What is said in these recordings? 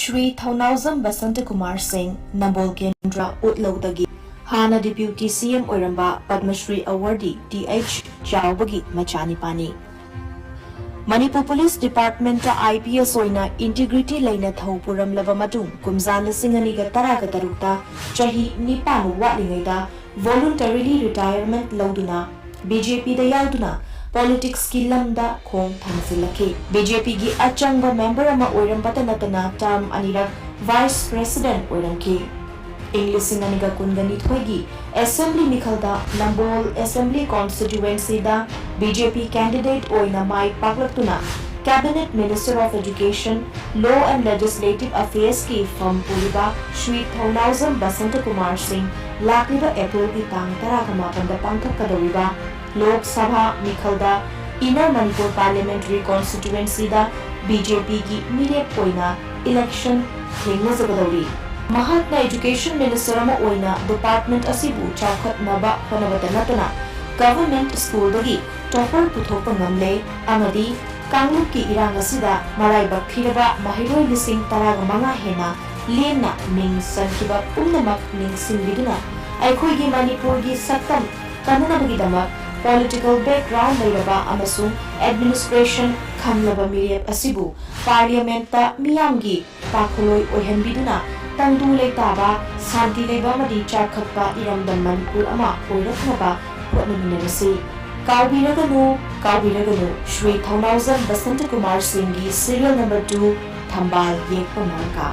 𝗓𝗠𝗧𝗏 𝗏𝗏𝗧𝗏 नम्बोल केंद्र उटलौदगी हाना डिप्यूटी CM ओइरंबा Padmashri awardee 𝗑𝐄𝐯𝐬 𝐁𝐫𝐴 Manipur police department IPS ओइना इंटीग्रिटी लेना थौ पुरमलबा मतुंग कुमजान लिसिंग अनिगा तरागा तरुकता चही 9 वाटलिङैदा वॉलंटरीली रिटायरमेंट लौदुना BJP दा याउदुना पॉलिटिक्स की लमदा खोंग थांगसिलखे BJP की अचंग मेंबर अमा ओइरंबता नतना टर्म अनिरक वाइस प्रेसिडेंट ओइरंखे इंग्लिसिंग अनिगा कुनगनिथोगी असेंबली मिखलदा नंबोल असेंबली कॉन्स्टिट्यूएंसी दा BJP कैंडिडेट ओइना माई पाकलक्तुना cabinet minister of education law and legislative affairs की फर्म पुलिबा श्री 𝗓𝗠𝗧𝗏 𝗏𝗏𝗧𝗏 लाखिबा अप्रैल की तांग 19 पांथकदौरिबा लोक सभा मिखलदा इनर मणिपुर पार्लियामेंट्री कॉन्स्टिट्यूएंसी दा BJP की मिरेप ओइना इलेक्शन थेंगनजगदौरी महात्मा एजुकेशन मिनिस्टर अमा ओइना डिपार्टमेंट असिबु चाउखतनबा होनबता नतना government school दगी topper पुथोकपा ngamle amadi कांगलुप की इरांग असिदा मराइबक थिरबा महिरोय लिसिंग 15 हेना लेना मिंग संखिबा पुनमक मिंग सिंबिदुना अखोइगी मणिपुर की सक्तम कननबगिदमक पॉलिटिकल बैकग्राउंड लेरबा अमसुंग एडमिनिस्ट्रेशन खमलबा मिरेप असिबु पार्लियामेंट मियामगी पाखलोय ओहनबिदुना तंदु लेताबा शांति लेबा मदि चाखतबा इरमदम मणिपुर अमा ओइरखनबा होनमिनरसि काउबिरगनु श्री 𝗓𝗠𝗧𝗏 𝗏𝗏𝗧𝗏 की सीरियल नंबर 2 थंबाल येकपा मार्का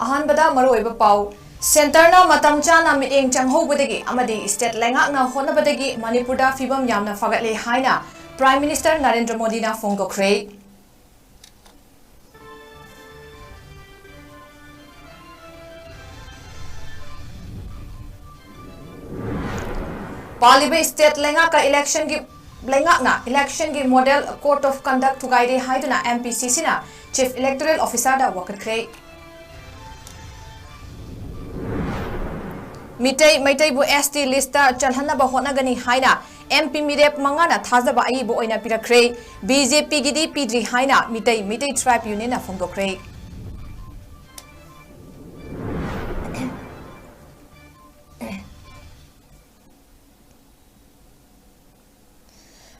अहानबदा मरोइबा पाउ सेंटरना मतम चाना मिटेंग चंगहोबदगी अमदी स्टेट लेंगाकना होनबदगी मणिपुरदा फिबम यामना फगतले हाइना प्राइम मिनिस्टर नरेंद्र मोदी ना फोंगोख्रे पालिबे स्टेट लेंगाका इलेक्शन की मॉडल कोड ऑफ कंडक्ट थुगाइदे हाइदुना MPCC ना चीफ इलेक्टोरल ऑफिसर दा वकतख्रे मैतैबु ST लिस्ट चलहनबा होनगनी हाइना MP मिरेप मंगाना थाजबा अइबो ओइना पिरख्रे BJP गिदी पिद्री हाइना मितै ट्राइब यूनियन ना फोंदोख्रे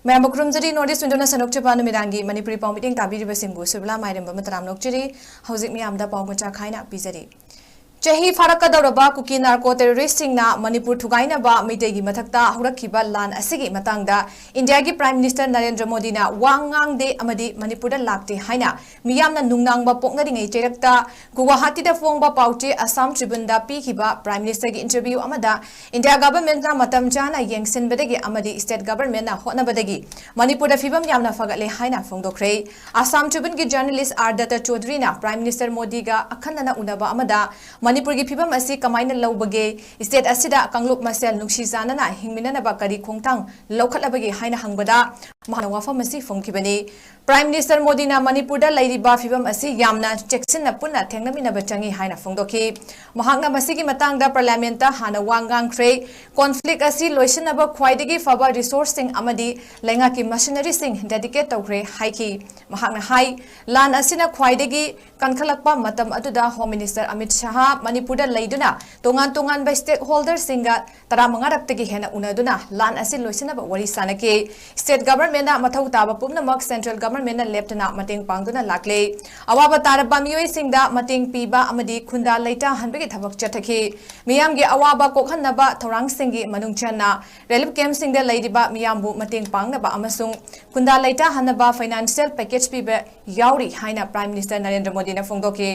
मैं बुकरुमजरी नॉर्थ विंडोना सनोक चपानु मिरांगी मणिपुरी पाउ मीटिंग ताबीरिबा सिंगु सुबला माइरम मतराम नोकचरी हौजिक मियामदा पाउ मचा खाइना पिजरी चही फारकदौरबा कुकी नार्को टेररिस्टिंगना मणिपुर थुगाइनबा मैतेगी मथक्ता हौरखिबा लान असिगी मतंगदा इंडिया की प्राइम मिनिस्टर नरेंद्र मोदी ना वांगांगदे अमदी मणिपुरदा लाक्ते हाइना मियामना नुंगनांगबा पोंगरिङै चेरक्ता गुवाहाटीदा फोंगबा पाउचे असम ट्रिब्यूनदा पीखिबा प्राइम मिनिस्टर की इंटरव्यू अमदा इंडिया गवर्नमेंटना मतम चाना येंगसिनबदगी अमदी स्टेट गवर्नमेंटना होनबदगी मणिपुरदा फिबम यामना फगतले हाइना फोंगदोख्रे असम ट्रिब्यून की जर्नलिस्ट 𝗓𝗏𝗏𝗧 चौधरीना प्राइम मिनिस्टर मोदीगा अखन्नना उनबा अमदा मणिपुर की फिबम असी कमाइन लौबगे स्टेट असिदा कांगलुप मसेल नुक्सी जानना हिंगमिननबा करी खोंगथांग लौखटलबगे हाइना हंगबदा महाना वाफम असी फोंखिबनी प्राइम मिनिस्टर मोदी ना मणिपुर दा लैरिबा फिबम असी यामना चेक्सिन पुन्ना थेंगनमिनबा चंगी हाइना फोंदोखि महांगना मसीगी मतंगदा पार्लियामेंट ता हाना वांगांगख्रे कॉन्फ्लिक्ट असी लोइसनबा ख्वाइदगी फबा रिसोर्स सिंग अमदी लेंगा की मशीनरी सिंग डेडिकेट तौख्रे हाइखि महांगना हाइ लान असिना ख्वाइदगी कनखलकपा मतम अदुदा होम मिनिस्टर अमित शाह मणिपुर लैदुना तोंगान बा स्टेक होल्डर सिंगा 15 रक्तगी हेना उनदुना लान असी लोइसनबा वरी सानके स्टेट गवर्नमेंट मथौ ताबा पुमनमक सेंट्रल गवर्नमेंट लेप्टना मतेंग पांगदुना लाक्ले अवाबा तारबा मियोय सिंगदा मतेंग पीबा अमदी खुंदा लैता हनबगे थबक चथखि मियामगे अवाबा कोखन्नबा थौरांग सिंगी मनुंगचना रिलीफ कैंप सिंगदा लैरिबा मियामबु मतेंग पांगनबा अमसुंग खुंदा लैता हनबा फाइनेंशियल पैकेज पीबा याउरी हाइना प्राइम मिनिस्टर नरेंद्र मोदी ना फोंगदोके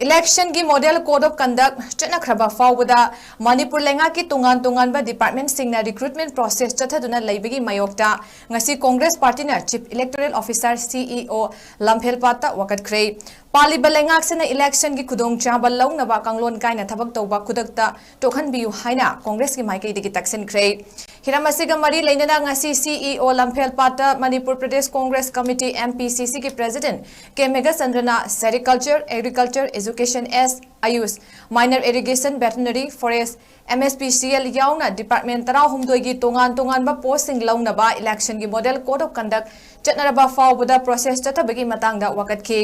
इलेक्शन की मॉडल कोड ऑफ कंडक्ट चनखरबा फाउबदा मणिपुर लेंगा की तोंगान डिपार्टमेंट सिंगना रिक्रूटमेंट प्रोसेस चथदुना लैबगी मयोक्ता ngasi कांग्रेस पार्टी ना चीफ इलेक्टोरल ऑफिसर CEO लम्फेलपाता वकतख्रे पालिबा लेंगाक्सना इलेक्शन की खुदोंग चाबा लौनबा कांगलोन कायना थबक तौबा खुदकता टोखनबियु हाइना कांग्रेस की माइकैदगी तक्सिनख्रे हिरम असिगा मरी लेनना ngasi CEO lamphel-pata Manipur Pradesh Congress Committee MPCC के President 𝗂𝗑𝐼𝐬 Sericulture, Agriculture, Education S, Ayush, Minor Irrigation, Veterinary, Forest, MSPCL याउना Department 16 की तोंगान-तोंगानबा पोस्टिंग लौनबा इलेक्शन की मॉडल कोड ऑफ कंडक्ट चटनरबा फाउबदा प्रोसेस चतबगी मतंगदा वकतखी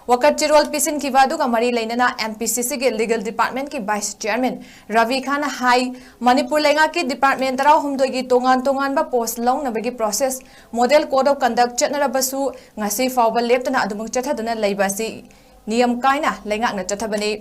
वकत चिरोल पिसिन की वादुगा मरी लेनना MPCC के लीगल डिपार्टमेंट की वाइस चेयरमैन रवि खाना हाई मणिपुर लेंगा की डिपार्टमेंट 16 की तोंगान-तोंगानबा पोस्ट लौनबगी process model code of conduct चटनरबसु ngasi फाउबा लेप्तना अदुमुक चथदना लेबासी नियम कायना लेंगाकना चथबनी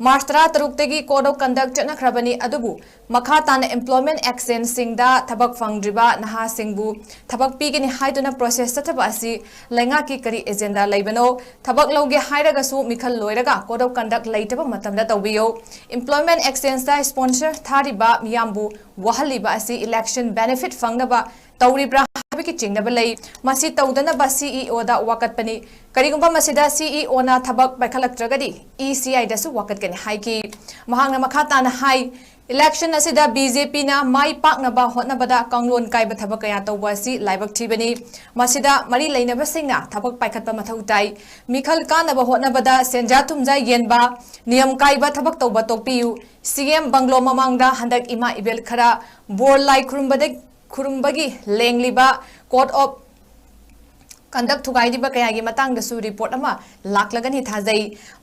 मार्च 13 कोड ऑफ कंडक्ट चटनख्रबनी अदुबु मखा ताना एम्प्लॉयमेंट एक्सचेंज सिंगदा थबक फंगद्रिबा नहा सिंगबु थबक पीगनी हाइदुना प्रोसेस चथबा असि लेंगा की करी एजेंडा लेबनो थबक लौगे हाइरगसु मिखल लोइरगा कोड ऑफ कंडक्ट लेटबा मतमदा तौबियो एम्प्लॉयमेंट एक्सचेंज दा स्पॉन्सर थारिबा मियामबु वहलिबा असि इलेक्शन बेनिफिट फंगनबा तौरिब्रा की चिंगनब लई मसी तौदनबा CEO दा वाकतपनी करिगुंबा मसिदा CEO ना थबक बैखलक्त्रगदी ECI दसु वाकतगनि हाइकी महांगना मखा ताना हाई इलेक्शन असिदा BJP ना माई पाकनबा होतनबदा कांगलोन काइबा थबक कया तौबा असि लाइबक थिबनी मसिदा मरी लेनबा सिंगना थबक पाइखतबा मथौ ताई मिखल कानबा होतनबदा सेंजा थुमजा येनबा नियम काइबा थबक तौबा तोपियु CM बंगलो ममांगदा हंदक इमा इबेल खरा बोर लाई खुरुंबगी लेंगलिबा कोड ऑफ कंडक्ट थुगाइदिबा कयागी मतंगदसु रिपोर्ट अमा लाक्लगनि थाजै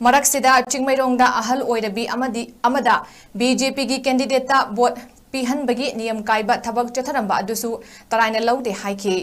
मरक्सिदा चिंगमैरोंगदा अहल ओइरबी अमदा BJP की कैंडिडेट ता वोट पिहनबगी नियम काइबा थबक चथरंबा अदुसु तराइना लौदे हाइकी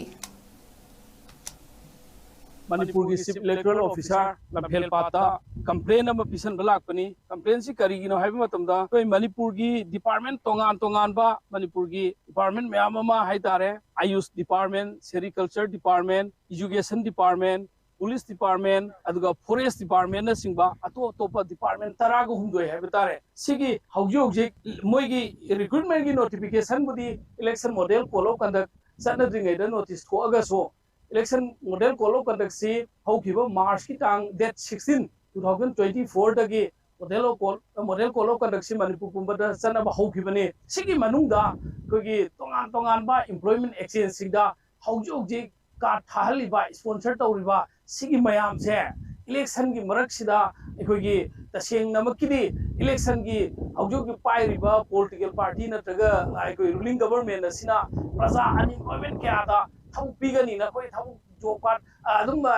मणिपुर की chief electoral officer lamphel-pata complain अमा पिसन बलाकपनी कंप्लेन सी करिगिनो हाइबा मतमदा कोई मणिपुर की डिपार्टमेंट तोंगान बा मणिपुर की डिपार्टमेंट मयाम अमा हाइतारे AYUSH department sericulture department education department police department अदुगा फॉरेस्ट डिपार्टमेंट न सिंबा अतोपा डिपार्टमेंट 10 गो हुंदोय हाइबा तारे सिगी हौजे मोइगी रिक्रूटमेंट की नोटिफिकेशन बुदी इलेक्शन मॉडल कोलो कंडक्ट सनद्रिंगैदा नोटिस को अगसो इलेक्शन मॉडल कोलो कंडक्ट से हौखिबा मार्च की टांग डेट 16 2024 दगी मॉडल कोलो कंडक्ट से मणिपुर पुंबदा सनबा हौखिबने सिगी मनुंगदा कोगी तोंगान बा एम्प्लॉयमेंट एक्सचेंज सिंगदा हौजे का थाहलिबा स्पॉन्सर तौरिबा सिगी मयाम से इलेक्शन की मरक्सिदा अखोगी तसेंग नमकिदी इलेक्शन की हौजो की पाइरिबा पॉलिटिकल पार्टी नत्रगा अखोई रूलिंग गवर्नमेंट असिना प्रजा अनएम्प्लॉयमेंट क्या थबु पीगनी ना कोई थबु job card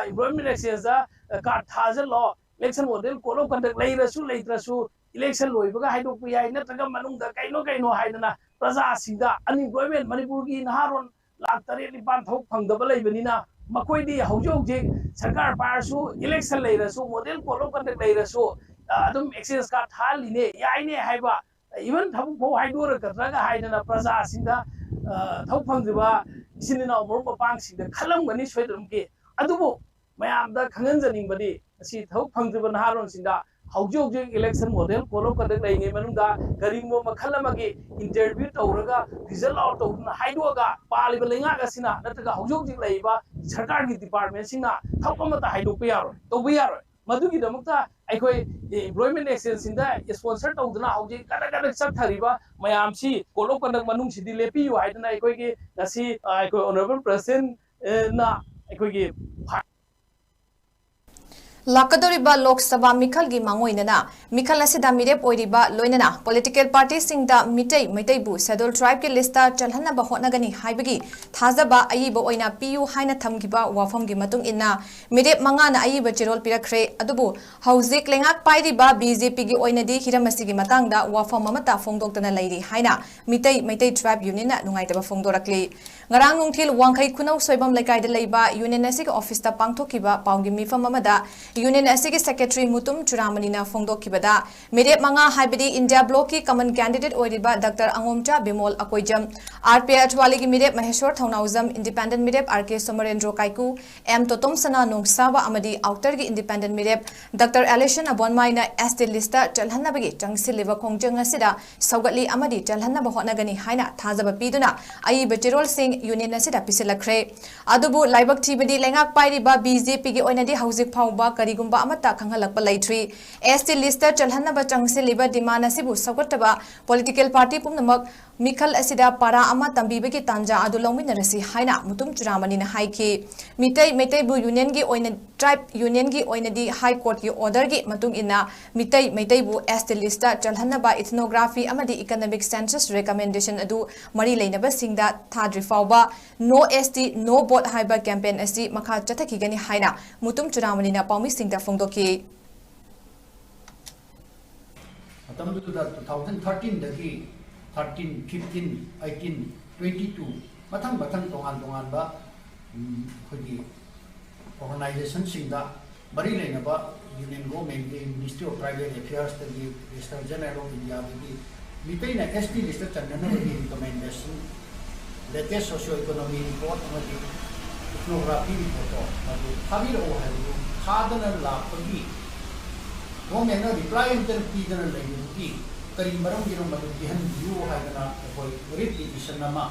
employment exchange card थाजलो इलेक्शन मॉडल कोलो कंडक्ट लेत्रसु इलेक्शन लोइबगा हाइदोक याय नत्रगा मनुंगदा कइनो हाइदना प्रजा सिंदा अनएम्प्लॉयमेंट मणिपुर की नहारोन लाख 3-4 थौक फंगदबा लेबनिना मकोइदी हौजे सरकार पारसु इलेक्शन लेरसु मॉडल कोलो कंडक्ट लेरसु अदुम एक्सचेंज कार्ड थालिने यायने हाइबा इवन थबु फो हाइदोर कत्रगा हाइदना प्रजा सिंदा थौक फंगदिबा इसिनिना मरुप पांगसिंदा खलमगनि सोइदरमके अदुबो मयामदा खंगनजनिंगबदि असि थौक फंगदिबा नहारोनसिंदा हौजे इलेक्शन मॉडल कोलो कंडक्ट लेंगे मनुंगा करिंगो मखलमगे इंटरव्यू तौरगा रिजल्ट आउट तौना हाइदोगा पालिबा लेंगागसिना नत्रगा हौजे लेइबा सरकार की डिपार्टमेंट सिंना थौकमता हाइदोप यारो तौबा यारो मधुगी दमकता अखोई एम्प्लॉयमेंट एक्सचेंज सिंदा स्पॉन्सर तौदना हौजे कदा चथरिबा मयामसी कोलो कंडक्ट मनुंग सिदि लेपियु हाइदना अखोई ngasi अखोई ऑनरेबल प्रेसिडेंट ना अखोई लाकदोरिबा लोकसभा मिखल की मांगोइनना मिखल असिदा मिरेप ओइरिबा लोइनना पॉलिटिकल पार्टी सिंगदा मिटै मैतैबु शेड्यूल ट्राइब के लिस्टा चलहनबा होटनगनी हाइबगी थाजबा अयिबा ओइना पियु हाइना थमगिबा वाफम की मतुंग इन्ना मिरेप मंगाना अयिबा चिरोल पिरखरे अदुबु हौजिक लेंगाक पाइरिबा बीजेपी की ओइनदी हिरमसी की मतंगदा वाफम अमता फोंदोक्तना लैरि हाइना मिटै मैतै ट्राइब यूनियन नुंगाइतबा फोंदोरक्ली ngarang nungthil wangkhai khunau soibam laikai da leiba union asik office ta pangthokiba paungi mifam amada union asik secretary mutum churamani na phongdokhibada mirep manga haibadi india block ki common candidate oiriba dr angomcha bimol akoijam rpa atwali ki mirep maheshwar thaunauzam independent mirep rk somarendro kaiku m totom sana nongsawa amadi outer ki independent mirep dr alison abonmai na st lista chalhanna bagi changsileba khongjang asida saugatli amadi chalhanna ba hotnagani haina thajaba piduna ai bachirol singh union asida pisilakre adubu laibak thibadi lengak pairiba bjp ki oinadi hauzik phauba karigumba amata khanghalakpa laitri ST list chalhanaba changsilliba demand asibu sagataba political party pumnamak mikhal asida para ama tambibagi tanja adu lawminarasi haina mutum churamani na haiki mitai bu union gi oina tribe union gi oina di high court gi order gi matung ina mitai bu ST list chalhanaba ethnography amadi economic census recommendation adu mari leinaba singda thadri fawba no ST no vote haiba campaign asi makha chathakigani haina mutum churamani na paumi singda fongdoki matamdu da 2013 dagi 13 15 18 22 matang tongan ba khodi organization singda mari leinaba union government the ministry of private affairs the minister general of india the mitai na ST list chanana the recommendation latest socio economy report amadi ethnography report adu khabiro haru khadana lapagi government na reply interpidana leingi kari maram giro madu dihan view haidana koi repetition nama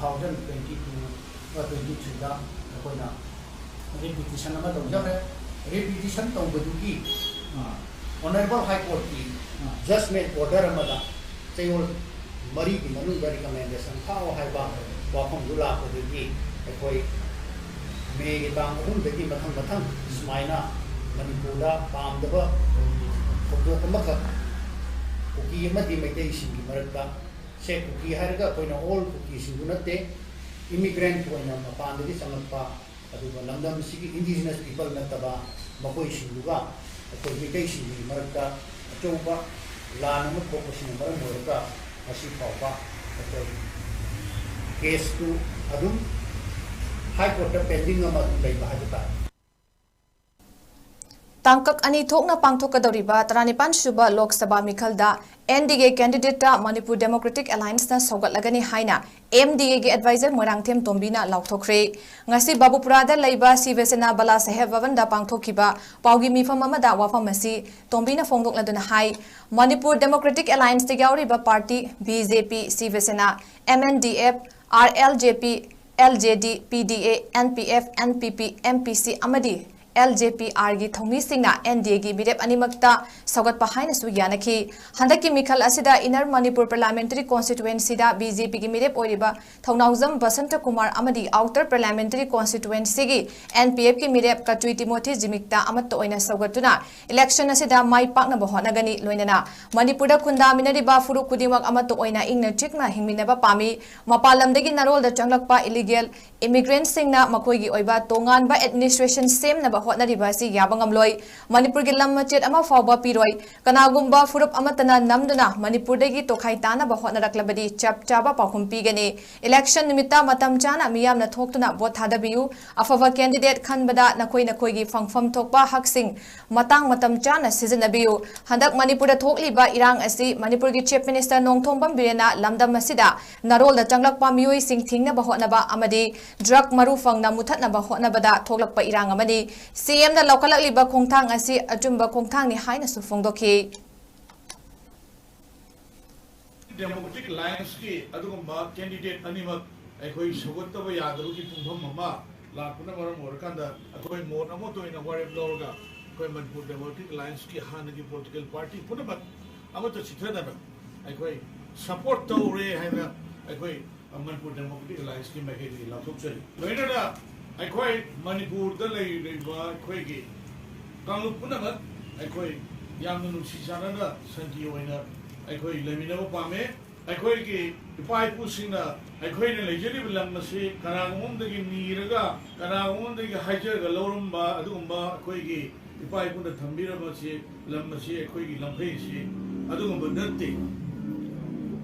2022 or 23 da koi na repetition nama to jare repetition to baduki honorable high court ki judgment order amada chayol mari ki manu ga recommendation thao haiba wafam dula ko di koi me gi bang hum de ki mathang smaina manipura pamdaba ko amaka kuki amadi maitai singi marakta se kuki harga koina all kuki singunate immigrant koina mapandagi sangakpa aduga langdam sigi indigenous people nataba makoi singuga koi maitai singi marakta achoba lana mo ko singi maram moraka asi pawba koi case tu adum high court pending ama leiba hajata Tangkak ani thokna pangthokadoriba 35 suba Lok Sabha Mikhalda NDA candidate ta Manipur Democratic Alliance na sogatlagani haina MDA ge advisor Moirangthem Tombina lauthokre ngasi Babupura da leiba Sivesena Bala Saheb Bhavanda pangthokiba paugi mifam amada wafam asi Tombina fongdokladuna hai Manipur Democratic Alliance te yauriba party BJP Sivesena MNDF RLJP LJD PDA NPF NPP MPC amadi LJPR gi thomi singna NDA gi mirep animakta sogat pahaina su yanaki handaki mikhal asida Inner Manipur Parliamentary Constituency da BJP gi mirep oiriba thongnawjam Basanta Kumar amadi Outer Parliamentary Constituency gi NPF gi mirep 𝗏𝐷𝗏 𝐺𝐞𝐰𝐬 amatto oina sogatuna election asida mai pakna bahonagani loinana Manipur da khunda minariba furu kudimak amatto oina ingna chikna hingminaba pami mapalamdagi narol da changlakpa illegal immigrants singna makoi gi oiba tongan ba administration same na hotnaribasi yabangamloi Manipur gi lam machet ama fawba piroi kanagumba furup amatana namduna Manipur dagi tokhai tana ba hotnaraklabadi chap chaba pakhum pigani election nimita matam chana miyamna thoktuna vote thadabiu afava candidate khanbada nakoi gi fangfam thokpa haksing matang matam chana sizanabiu handak Manipur da thokliba irang asi Manipur gi chief minister Nongthombam Birena lamdam masida narol da changlakpa miyoi sing thingna ba hotnaba amadi drug maru fangna muthatna ba hotnabada thoklakpa irang amani CM da lokalakliba khongthang asi ajumba khongthang ni haina su fongdoki Democratic Alliance ki adugumba candidate animak akhoi sogottaba yadaru ki pungpham mama lakuna maram orakanda akhoi mot amo to ina warep lorga akhoi Manipur Democratic Alliance ki hanagi political party punamat amo to chithadana akhoi support tawre haina akhoi Manipur Democratic Alliance ki mahedi lathokchari loinada akhoi Manipur da leiba akhoi gi kanglup punamat akhoi yamna nusi chanana santi oina akhoi leminaba pame akhoi gi ipai pusina akhoi ne lejeri bilam masi kanangom dagi niraga kanangom dagi hajar lorumba adugumba akhoi gi ipai punda thambira masi lam masi akhoi gi lamphei si adugumba natte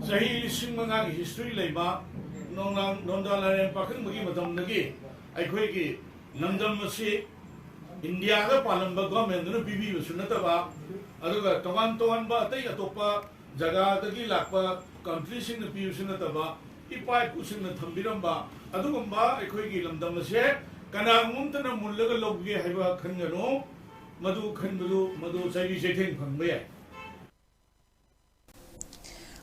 sahi lising manga gi history leiba nondalaren pakhang bagi madam nagi akhoi gi namdam masi India da palamba government nu bibi sunataba aduga togan ba atai atopa jaga dagi lakpa country sing nu bibi sunataba ipai pusin na thambiramba adugumba akhoi gi lamdam se kanangum tana mullaga logge haiba khangano madu chaibi jethen phangba yai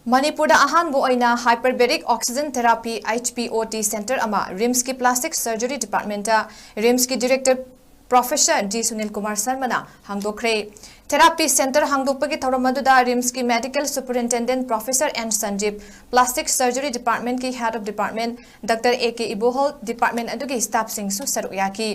Manipur da ahan bo oina hyperbaric oxygen therapy HPOT center ama RIMS ki plastic surgery department ta RIMS ki director professor 𝐍𝐞𝐰𝐬 हांगदोखरे therapy centre हांगदोकपगी थौरम अदुदा RIMS की medical superintendent professor N Sanjeev plastic surgery department की head of department doctor 𝐂𝐃 department अदुगी staff सिंगसु सरुक याकी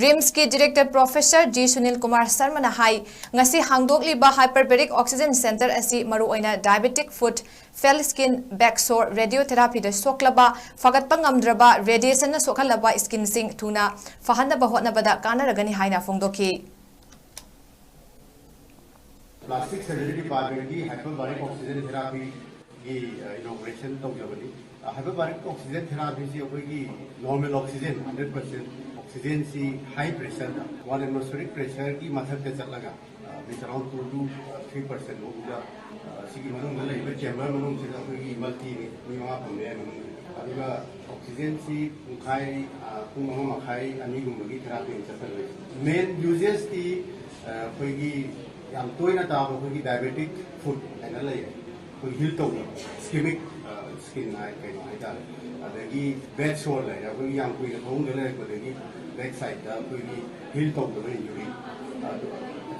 रिम्स की डायरेक्टर प्रोफेसर 𝐍𝐶𝐂 हाई ngasi हांगदोकलिबा हाइपरबेरिक ऑक्सीजन सेंटर असि मरुओइना diabetic foot fail skin back sore radiotherapy द सोकलबा फगतपा ngamdraba रेडिएशन न सोखलबा स्किन सिंग थुना फहनबा होतनबदा कानरगनी हाइना फोंदोखी प्लास्टिक सर्जरी डिपार्टमेंट की हाइपरबारिक ऑक्सीजन थेरापी की इनोग्रेशन तौजबनी हाइपरबारिक ऑक्सीजन थेरापी से अखोई नॉर्मल ऑक्सीजन 100% ऑक्सीजन से हाई प्रेशर 1 एटमॉस्फेरिक प्रेशर की मथक के चलगा विच अराउंड 2 to 3% होगा सिगी मनुंग लेबे चेंबर मनुंग से अखोई मल्टी निवा फंगे अदुगा ऑक्सीजन से उखाई पुंग मखाई अनि गुमगी थेरापी चलगा मेन यूजेस की अखोई yang toina taaba khoi diabetic food ana lay khoi heal taw ischemic skin ai kai no ai da adagi bed sore lay khoi yang koi na thong lay ko dagi back side da khoi heal taw da injury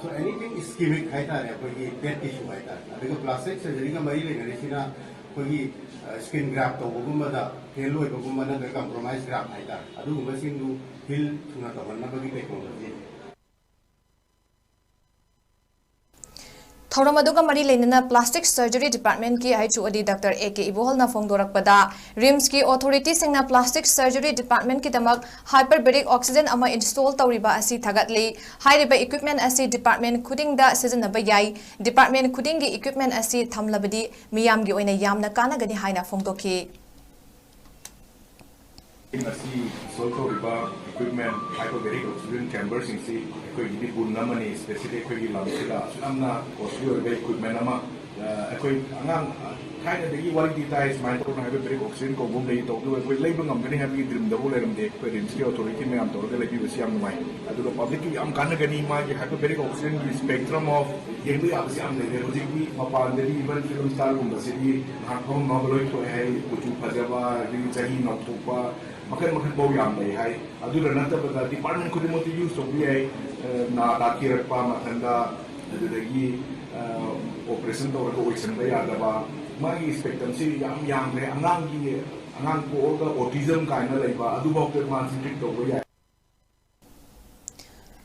so anything ischemic hai da khoi bed tissue hai da adagi plastic surgery ga mari le gare sina khoi skin graft taw gumma da fail loi gumma na da compromise graft hai da adu gumma sing du heal thuna taw na bagi technology थौरम अदुगा मरी लेनना plastic surgery department की HOD doctor 𝐂𝐃 फोंदोरकपदा RIMS की authority सिंगना plastic surgery department की दमक hyperbaric oxygen अमा install तौरिबा असि थगतली हाइरिबा equipment असि department खुदिंगदा सिजनबा याई department खुदिंगी equipment असि थमलबदी मियामगी ओइना यामना कानागनी हाइना फोंदोखी equipment hyperbaric oxygen chambers in see equipment di bunna mani specific equipment lamsida amna costly equipment ama equipment angang kind of the wali details my to hyperbaric oxygen ko gum lei to do equipment labor ngam gani have dream da bole ram de equipment ski authority me am to de lebi wasi am mai adu ko public ki am kan gani ma ki hyperbaric oxygen ki spectrum of yebi absi am de logic bi mapan de even film star gum da se di ha ko no loi to hai kuchu phajaba ri chahi no to pa makan bau yang dai hai adu da nata ba department ko mo use to bi ai na da ki rak pa matanda adu da gi operation to ko operation ba ya da ba magi spectrum si yang re angang ko ga autism kind lai ba adu ba ko man treat to ba ya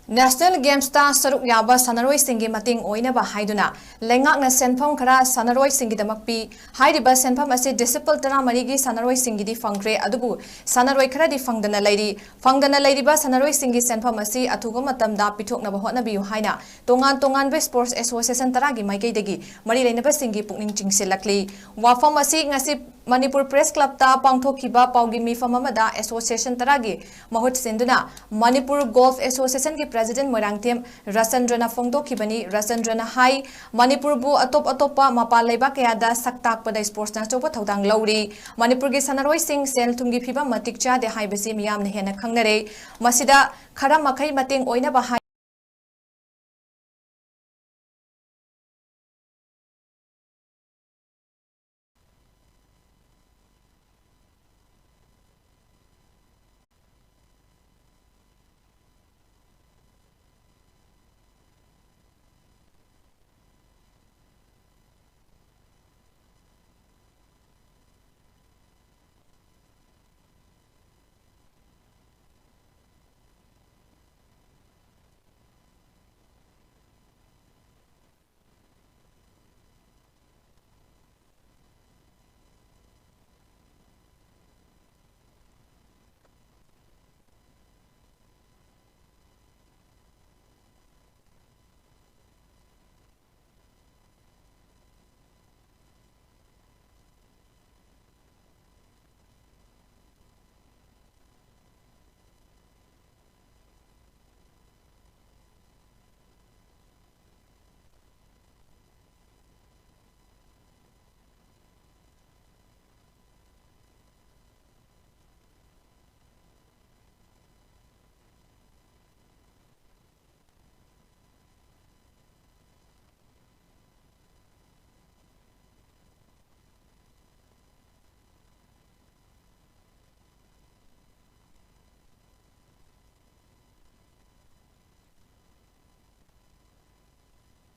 national games ता सरुक याबा सनरोई सिंगी मतिंग ओइनबा हाइदुना लेंगाकना सेनफम खरा सनरोई सिंगी दमक P हाइरिबा सेनफम असे disciple तना मरिगी सनरोई सिंगी दी फंग्रे अदुबु सनरोई खरा दी फंगदना लैरिबा सनरोई सिंगी सेनफम असे अथुगो मतमदा पिथोकनबा होतनबियु हाइना तोंगान तोंगान बे sports association तरागी माइकैदगी मरि लेनबा सिंगी पुकनिंग चिंगसिलकली वाफम असे ngasi Manipur press club ता पांगथोखिबा पाउगी मिफम अमदा एसोसिएशन तरागी महुत सिंदुना मणिपुर गोल्फ एसोसिएशन की प्रेसिडेंट 𝗓𝗏 रसंद्रना फोंदोखिबनी रसंद्रना हाई मणिपुर बु अतोप अतोपा मपाल लेबा कयादा सक्ताकपदा स्पोर्ट्स ना चोप थौदांग लौरी मणिपुर की सनरोई सिंह सेल थुंगी फिबा मतिक चादे हाइबसी मियामने हेना खंगनरे मसिदा खरा मखै मतेंग ओइनबा high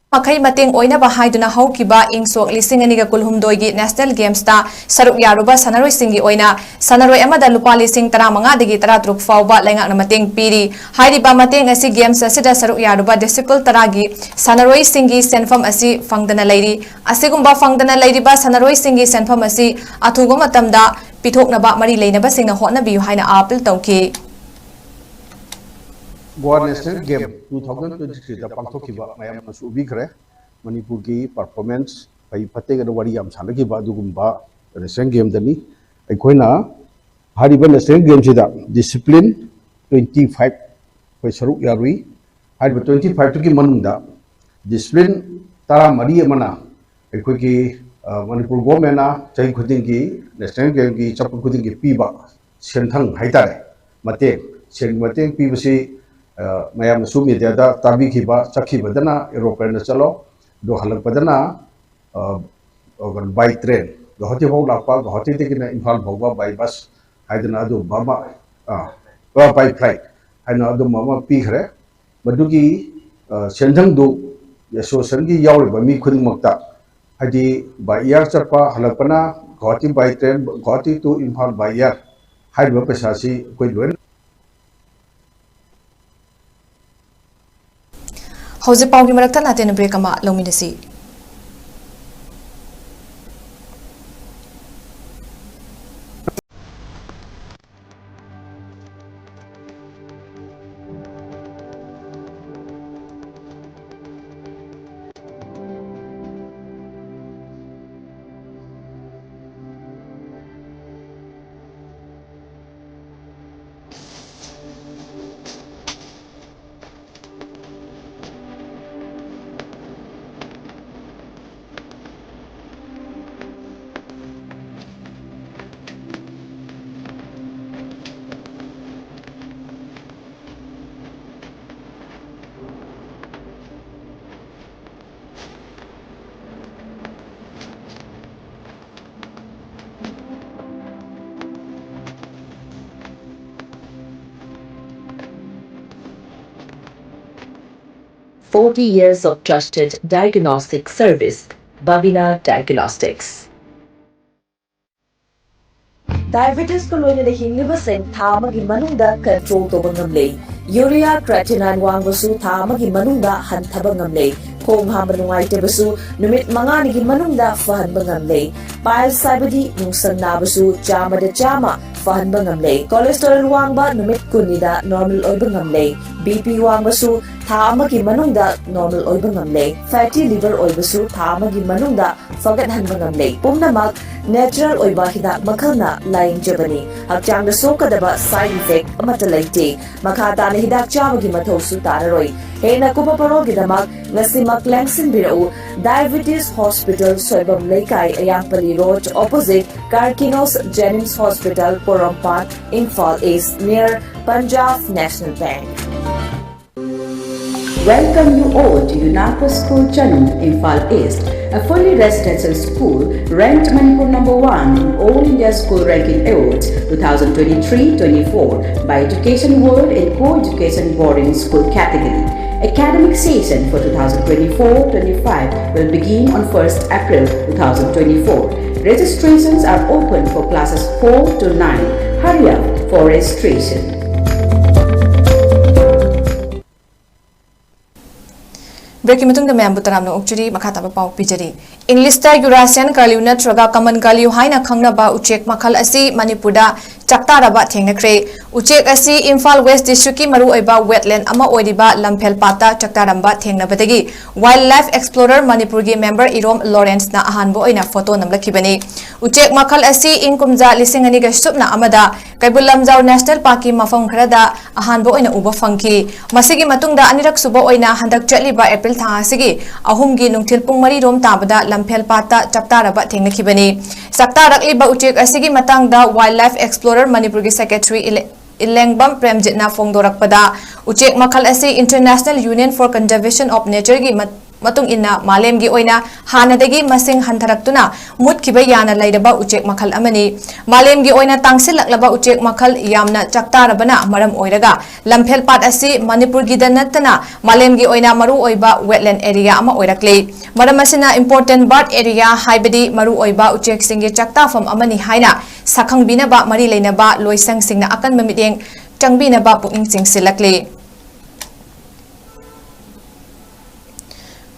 Makai mating oina bahaiduna haukiba ingsok lising aniga kulhumdoigi National Games ta saruk yaruba sanaroi singi oina sanaroi amada lupa lising tara manga digi tara truk fauba lengak na mating piri hairiba mating asi games asida saruk yaruba disciple taragi sanaroi singi senfam asi fangdana lairi asigumba fangdana lairiba sanaroi singi senfam asi athugo matamda pithoknaba mari leinaba singna hotna biyu haina appeal tauki Goa National Game 2023 da pangthokkiba mayam na subikre Manipur ki performance pai phatte ga wari yam sanagi ba dugumba National Game dani aikoina hariba National Game sida discipline 25 pai saruk yarui hariba 25 to ki manungda discipline tara mari amana aikoi ki Manipur government na chai khuding ki National Game ki chapul khuding ki piba senthang haitare mate sen mate pibasi mayam su media da tabi khiba chakhi badana aeroplane na chalo do halak badana by train gohati ho lakpa gohati tekina imphal bhogba by bus haidana do bama by flight haina do mama pi khare madugi senjang do association gi yaure ba mi khuding makta hadi by air chapa halakpana gohati by train gohati to imphal by air haiba pesa si koi loin Hauze paugi marakta natin break ama lominasi. Years of trusted diagnostic service, Bavina Diagnostics. Diabetes ko loina da hinglibaseng thamagi manungda control toba ngamlei. Urea creatinine wangbasu thamagi manungda hanthaba ngamlei. Khong hamba nungaitebasu numit manganigi manungda fahanba ngamlei. Piles saibadi nungsang nabasu chamada chama fahanba ngamlei. Cholesterol wangba numit kunida normal oiba ngamlei. BP wangbasu thamagi manungda normal oiba ngamlei. Fatty liver oibasu thamagi manungda fagathanba ngamlei. Pumnamak natural oiba hidak makhalna laing jabani hakchang da sokadaba side effect amata laite makata na hidak chabagi mathosu tararoi hena kupa parogi damak ngasimak langsin birau diabetes hospital soibam laikai ayampali road opposite 𝐂𝐲𝐻 Hospital Porompat Imphal East near Punjab National Bank. Welcome you all to UNAPA School Channel, Imphal East, a fully residential school ranked Manipur #1 in All India School Ranking Awards 2023-24 by Education World in Co-Education Boarding School category. Academic session for 2024-25 will begin on 1st April 2024. Registrations are open for classes 4 to 9. Hurry up for registration. Breaking matung da mayam butaram no ukchuri makata ba pau pijari English ta Eurasian 𝗪𝗪𝗪 natraga common 𝗪𝗪𝗪 haina khangna ba uchek makhal asi Manipur da chakta raba thengnakre uchek asi Imphal West District ki maru oiba wetland ama oiriba lamphel pata chakta ramba thengnabadagi wildlife explorer Manipur gi member Irom Lawrence na ahanbo oina photo namlakibani uchek makhal asi 𝗔𝗏 lisingani ga supna amada 𝗪𝗪𝗪 National Park ki mafam kharada ahanbo oina uba fangki masigi matungda anirak suba oina handak chatliba April thasigi ahumgi nungthil pung mari rom tabada lamphel pata chakta raba thengnakibani sakta rakliba uchek asigi matangda wildlife explorer Manipur gi secretary Ilengbam Premjit na fongdorakpada uchek makhal asi International Union for Conservation of Nature gi matung inna malem gi oina hanadagi masing hantharaktuna mutkiba yana laidaba uchek makhal amani malem gi oina tangsilaklaba uchek makhal yamna chaktarabana maram oiraga lamphel pat asi manipur gi danatana malem gi oina maru oiba wetland area ama oirakle maram asina important bird area haibadi maru oiba uchek singi chaktafam amani haina sakhang binaba mari leinaba loisang singna akan mamideng changbinaba puing singsilakle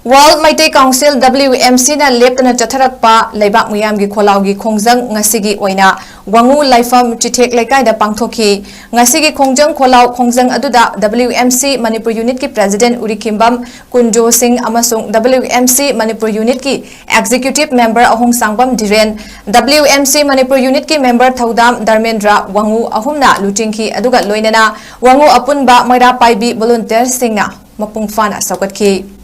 World Maytay Council WMC na leptana chatharakpa leibak miyam gi kholau gi khongjang ngasigi oina wangu laifam chithek laikai da pangthoki ngasigi khongjang kholau khongjang aduda WMC Manipur Unit ki President 𝗓𝗡𝗣𝗏 𝗠𝗔𝗦𝗡𝗟𝗬 amasung WMC Manipur Unit ki Executive Member ahong sangbam dhiren WMC Manipur Unit ki Member Thaudam Dharmendra wangu ahumna lutingki aduga loinana wangu apunba maira paibi volunteer singna mapungfana sakatki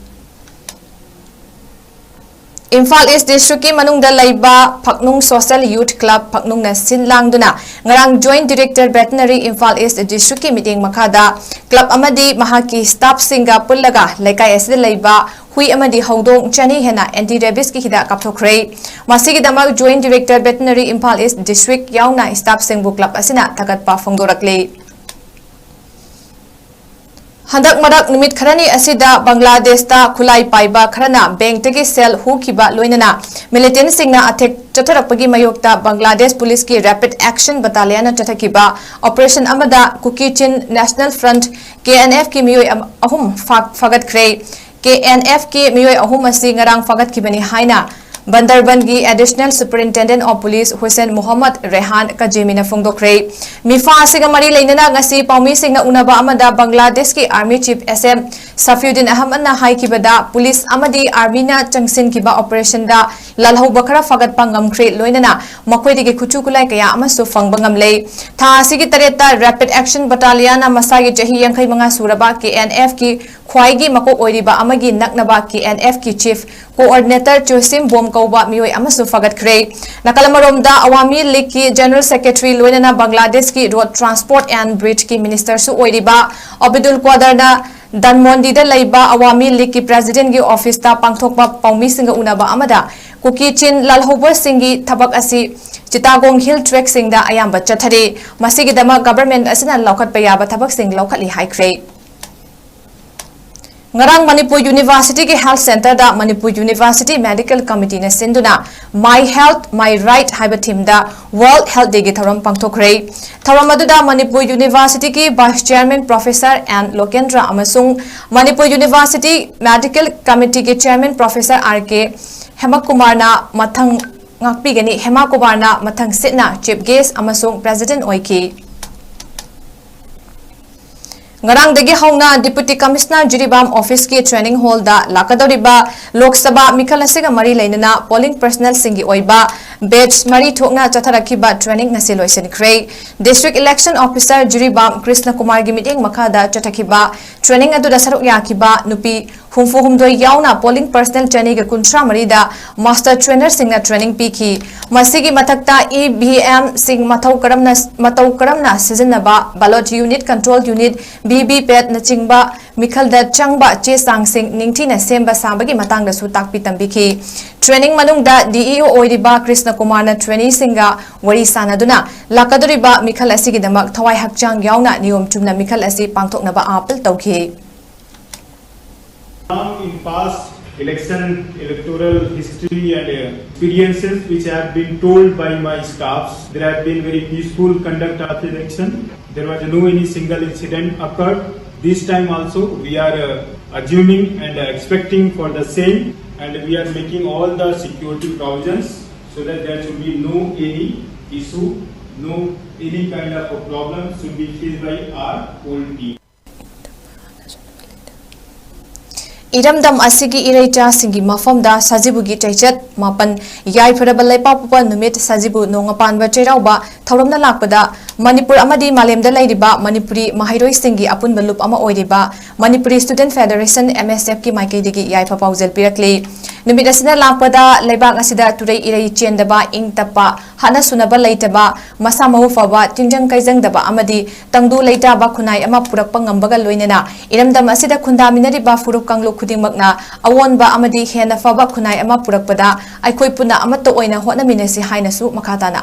Imphal East District ki manungda laiba Phaknung Social Youth Club Phaknung na sinlangduna ngarang Joint Director Veterinary Imphal East District ki meeting makhada club amadi mahaki staff singa pullaga laikai asida laiba hui amadi hongdong chani hena anti rabies ki hida kapthokre masigi damak Joint Director Veterinary Imphal East District yauna staff singbu club asina thagatpa phongdorakle Handak madak numit kharani asida Bangladesh ta khulai paiba kharana bank tegi sel hukiba loinana militant singna athek chatharakpagi mayokta Bangladesh police ki rapid action battalion chathakiba operation amada Kukichin National Front KNF ki miyoi ahum fagat khre KNF ki miyoi ahum asi ngarang fagat kibani haina Bandarban gi Additional Superintendent of Police Hussein Muhammad Rehan Kajemina Fongdokre Mifa asiga mari leinana ngasi paumi singna unaba amada Bangladesh ki Army Chief SM Safiuddin Ahmad na haikibada police amadi army na changsin kiba operation da lalhau bakara fagat pangam khre loinana makoidi gi khuchu kulai kaya amasu fangbangam lei tha asigi tareta rapid action battalion na masagi jahi yankhai manga suraba KNF ki khwaigi mako oiriba amagi naknaba KNF ki chief coordinator Chosim Bom kauba mioi amasu fagat khre nakalamaromda Awami League ki General Secretary loinana Bangladesh ki Road Transport and Bridge ki Minister su oiriba Abdul Qadir na Danmondi da laiba Awami League ki President ki office ta pangthokpa paumi singa unaba amada Kukichin lalhobar singi thabak asi Chittagong Hill Trek singda ayamba chathare masigi dama government asina laukat payaba thabak sing laukhatli haikre Ngarang Manipur University ki Health Center da Manipur University Medical Committee na sinduna My Health My Right haiba theme da World Health Day ki tharam pangthokre tharam aduda Manipur University ki Vice Chairman Professor and Lokendra amasung Manipur University Medical Committee ki Chairman Professor RK Hemakumar na mathang ngakpigani Hemakumar na mathang sitna Chief Guest amasung President oiki Ngarang dagi hauna Deputy Commissioner Jiribam Office ki Training Hall da lakadoriba Lok Sabha mikhalasiga mari leinana polling personnel singi oiba batch mari thokna chatharakiba training ngasi loisen khre District Election Officer Jiribam Krishna Kumar gi meeting makhada chathakiba training adu da saruk yakiba nupi humfu humdoi yauna polling personnel training ga kuntra mari da master trainer singna training piki masigi mathakta EVM sing mathau karamna sizinaba ballot unit control unit BBPAT na chingba mikhal da changba che sang sing ningthi na semba sabagi matang da su takpi tambiki training manung da DEO oiriba Krishna Kumar na trainee singa wari sanaduna lakadoriba mikhal asigi damak thawai hakchang yauna niyom chumna mikhal asi pangthokna ba apel tawki In past election electoral history and experiences which have been told by my staffs, there have been very peaceful conduct of the election. There was no any single incident occurred. This time also we are assuming and expecting for the same, and we are making all the security provisions so that there should be no any issue, no any kind of a problem should be faced by our whole team. Iramdam asigi ireja singi mafamda sajibu gi chaichat mapan yai faraba laipapa numit sajibu nongapanba chairauba thauramna lakpada Manipur amadi malemda lairiba Manipuri mahairoi singi apunba lup ama oiriba Manipuri Student Federation MSF ki maikai digi yai papauzel pirakle नुमित असिना लापदा लेबाक असिदा तुरई इरई चेंदबा इंग तप्पा हना सुनबा लेतबा मसा मऊ फबा टिंजंग काइजंगदबा अमदी तंगदु लेताबा खुनाई अमा पुरकपा ngambगा लोइनेना इरमदम असिदा खुंदामिनरिबा फुरुप कांगलो खुदिंगमकना अवोनबा अमदी हेना फबा खुनाई अमा पुरकपदा अखोई पुना अमत्तो ओइना होनमिनेसि हाइनसु मखाताना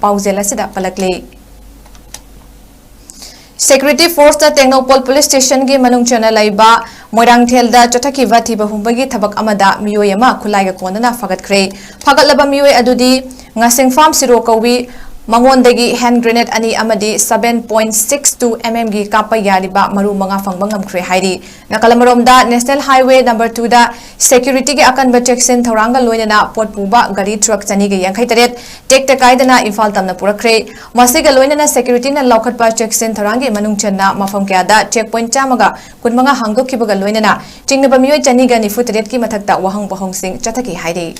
पाउजेल असिदा पलकले Security Force the Tengnopol Police Station gi manung chana laiba Moirangthel da chothakiba thiba humbagi thabak amada miyoy ama khulaiga konana fagatkre phagatlaba miyoy adudi ngasing farm siro kawi mangondagi hand grenade ani amadi 7.62 mm gi kapa yariba maru manga fangbang amkhre hairi nakalamaromda National Highway number 2 da security gi akanba checksin thoranga loinana potpuba gari truck chani gi yankhai taret tekta kaidana imphal tamna purakre masiga loinana security na laukhatpa checksin thorangi manung channa mafam kya da checkpoint chamaga kunmanga hangdokhibaga loinana chingnaba miyoy chani ga nifu taret ki mathakta wahang bahong sing chathaki hairi